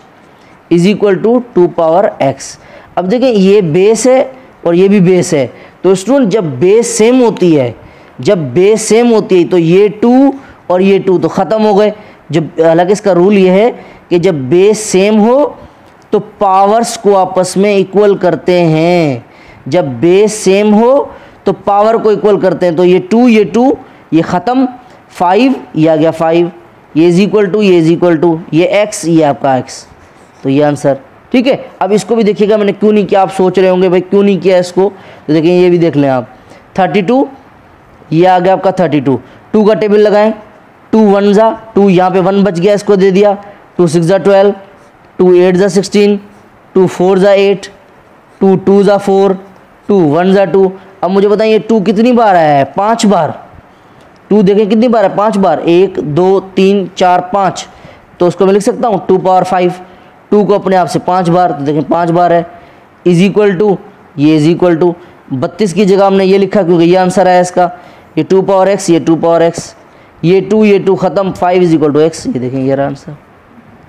A: इज इक्वल टू 2⁻x। अब देखें ये बेस है और ये भी बेस है, तो स्टूडेंट जब बेस सेम होती है, जब बेस सेम होती है तो ये 2 और ये 2 तो ख़त्म हो गए। जब, हालांकि इसका रूल ये है कि जब बेस सेम हो तो पावर्स को आपस में इक्वल करते हैं। जब बेस सेम हो तो पावर को इक्वल करते हैं। तो ये 2 ये ख़त्म, 5 ये आ गया 5, ये इज इक्वल टू, ये इज इक्वल टू, ये x ये आपका x, तो ये आंसर, ठीक है। अब इसको भी देखिएगा मैंने क्यों नहीं किया, आप सोच रहे होंगे भाई क्यों नहीं किया इसको, तो देखिए ये भी देख लें आप। 32 ये आ गया आपका 32, 2 का टेबल लगाएं, 2 1 जा 2, यहाँ पे 1 बच गया, इसको दे दिया, 2 6 जा 12, 2 8 जा 16, 2 4 जा 8, 2 2 जा 4, 2 1 जा 2। अब मुझे बताइए 2 कितनी बार आया है? 5 बार। 2 देखें कितनी बार है? 5 बार, 1 2 3 4 5, तो उसको मैं लिख सकता हूँ 2 पावर 5। 2 को अपने आप से 5 बार, तो देखें 5 बार है, इज इक्वल टू, ये इज इक्वल टू 32 की जगह हमने ये लिखा क्योंकि ये आंसर है इसका, ये 2 पावर x, ये 2 पावर x, ये 2 खत्म, 5 इज इक्वल टू x। ये देखें ये आंसर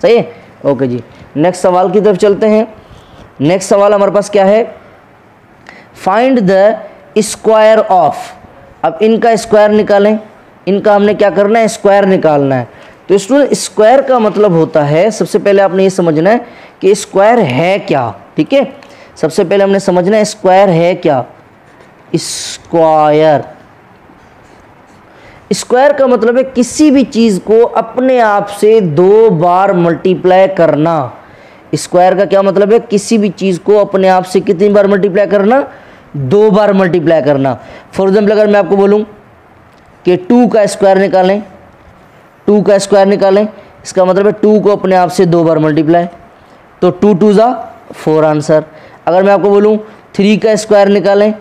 A: सही है। ओके जी, नेक्स्ट सवाल की तरफ चलते हैं। नेक्स्ट सवाल हमारे पास क्या है? Find the square of. अब इनका स्क्वायर निकालें, इनका हमने क्या करना है? स्क्वायर निकालना है। तो स्टूडेंट स्क्वायर का मतलब होता है, सबसे पहले आपने ये समझना है कि स्क्वायर है क्या। ठीक है, सबसे पहले हमने समझना है स्क्वायर है क्या। स्क्वायर, स्क्वायर का मतलब है किसी भी चीज को अपने आप से 2 बार मल्टीप्लाई करना। स्क्वायर का क्या मतलब है? किसी भी चीज को अपने आप से कितनी बार मल्टीप्लाई करना? 2 बार मल्टीप्लाई करना। फॉर एग्जाम्पल अगर मैं आपको बोलूं कि 2 का स्क्वायर निकालें, 2 का स्क्वायर निकालें, इसका मतलब है 2 को अपने आप से 2 बार मल्टीप्लाई, तो 2 2 जा 4 आंसर। अगर मैं आपको बोलूं 3 का स्क्वायर निकालें,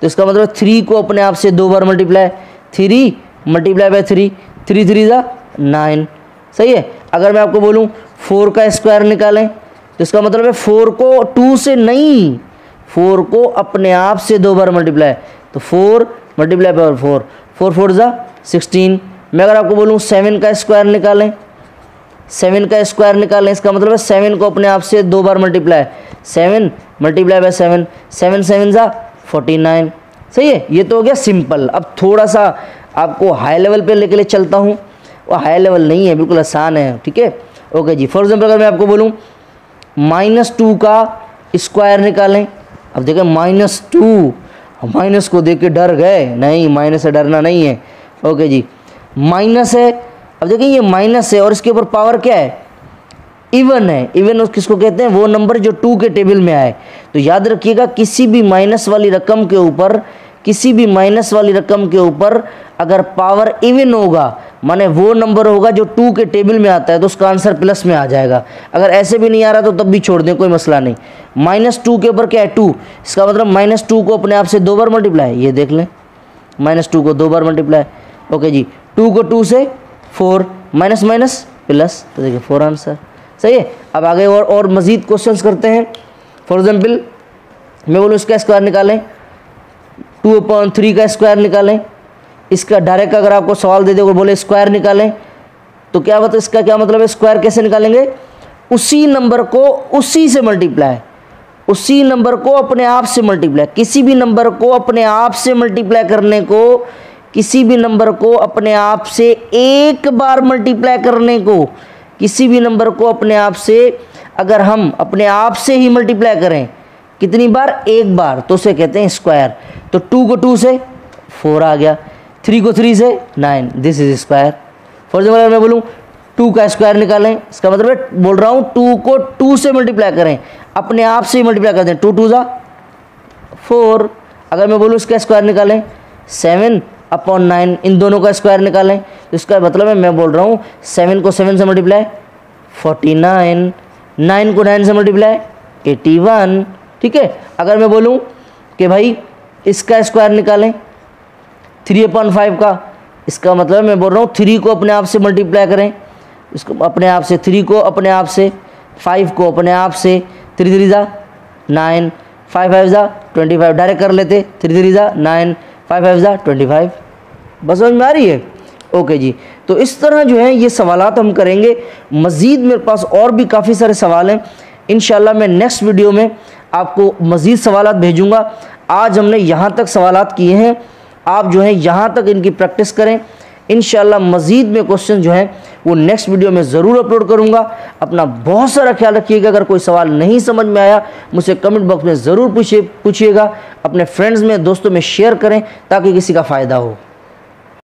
A: तो इसका मतलब 3 को अपने आप से 2 बार मल्टीप्लाई, 3 मल्टीप्लाई बाय 3, 3 3 जा 9, सही है। अगर मैं आपको बोलूं 4 का स्क्वायर निकालें, तो इसका मतलब है 4 को 2 से नहीं, 4 को अपने आप से 2 बार मल्टीप्लाई, तो 4 मल्टीप्लाई बाय 4, 4 4 जा 16। मैं अगर आपको बोलूं 7 का स्क्वायर निकालें, 7 का स्क्वायर निकालें, इसका मतलब है 7 को अपने आप से 2 बार मल्टीप्लाई, 7 मल्टीप्लाई बाय 7, 7 7 जा 49, सही है। ये तो हो गया सिंपल। अब थोड़ा सा आपको हाई लेवल पे लेके चलता हूँ, वो हाई लेवल नहीं है, बिल्कुल आसान है। ठीक है, ओके जी। फॉर एग्जाम्पल अगर मैं आपको बोलूँ -2 का स्क्वायर निकालें, अब देखें -2, माइनस को देख के डर गए, नहीं माइनस से डरना नहीं है। ओके जी, माइनस है, अब देखिए ये माइनस है और इसके ऊपर पावर क्या है? इवन है। इवन किसको कहते हैं? वो नंबर जो 2 के टेबल में आए। तो याद रखिएगा किसी भी माइनस वाली रकम के ऊपर, किसी भी माइनस वाली रकम के ऊपर अगर पावर इवन होगा, माने वो नंबर होगा जो 2 के टेबल में आता है, तो उसका आंसर प्लस में आ जाएगा। अगर ऐसे भी नहीं आ रहा तो तब भी छोड़ दें, कोई मसला नहीं। -2 के ऊपर क्या है? 2, इसका मतलब -2 को अपने आप से 2 बार मल्टीप्लाई, ये देख लें, -2 को 2 बार मल्टीप्लाई। ओके जी, 2 को 2 से 4, माइनस माइनस प्लस, तो देखिए 4 आंसर, सही है। अब आगे और मज़ीद क्वेश्चंस करते हैं। फॉर एग्जाम्पल मैं बोलूँ इसका स्क्वायर निकालें, 2/3 का स्क्वायर निकालें। इसका डायरेक्ट अगर आपको सवाल दे दे और बोले स्क्वायर निकालें, तो क्या बता, इसका क्या मतलब है? स्क्वायर कैसे निकालेंगे? उसी नंबर को उसी से मल्टीप्लाई, उसी नंबर को अपने आप से मल्टीप्लाई, किसी भी नंबर को अपने आप से मल्टीप्लाई करने को, किसी भी नंबर को अपने आप से एक बार मल्टीप्लाई करने को, किसी भी नंबर को अपने आप से अगर हम अपने आप से ही मल्टीप्लाई करें कितनी बार? एक बार, तो उसे कहते हैं स्क्वायर। तो 2 को 2 से 4 आ गया, 3 को 3 से 9, this is square. For example अगर मैं बोलूँ 2 का स्क्वायर निकालें, इसका मतलब बोल रहा हूँ 2 को 2 से मल्टीप्लाई करें, अपने आप से ही मल्टीप्लाई कर दें, 2 2 जा 4। अगर मैं बोलूँ इसका स्क्वायर निकालें, 7/9, इन दोनों का स्क्वायर निकालें, तो इसका मतलब है मैं बोल रहा हूँ 7 को 7 से मल्टीप्लाई 49, 9 को 9 से मल्टीप्लाई 81। ठीक है, अगर मैं बोलूँ कि भाई इसका स्क्वायर निकालें 3/5 का, इसका मतलब मैं बोल रहा हूँ 3 को अपने आप से मल्टीप्लाई करें, इसको अपने आप से, 3 को अपने आप से, 5 को अपने आप से, 3 3 जा 9, 5 5 जा 25, डायरेक्ट कर लेते, 3 3 जा 9, 5 5 जा 25। बस समझ में आ रही है? ओके जी। तो इस तरह जो है ये सवालात हम करेंगे। मज़ीद मेरे पास और भी काफ़ी सारे सवाल हैं, इंशाल्लाह मैं नेक्स्ट वीडियो में आपको मज़ीद सवालात भेजूँगा। आज हमने यहाँ तक सवालात किए हैं, आप जो है यहाँ तक इनकी प्रैक्टिस करें। इंशाल्लाह मज़ीद में क्वेश्चन जो हैं वो नेक्स्ट वीडियो में ज़रूर अपलोड करूँगा। अपना बहुत सारा ख्याल रखिएगा। अगर कोई सवाल नहीं समझ में आया मुझसे कमेंट बॉक्स में ज़रूर पूछिएगा। अपने फ्रेंड्स में, दोस्तों में शेयर करें ताकि किसी का फ़ायदा हो।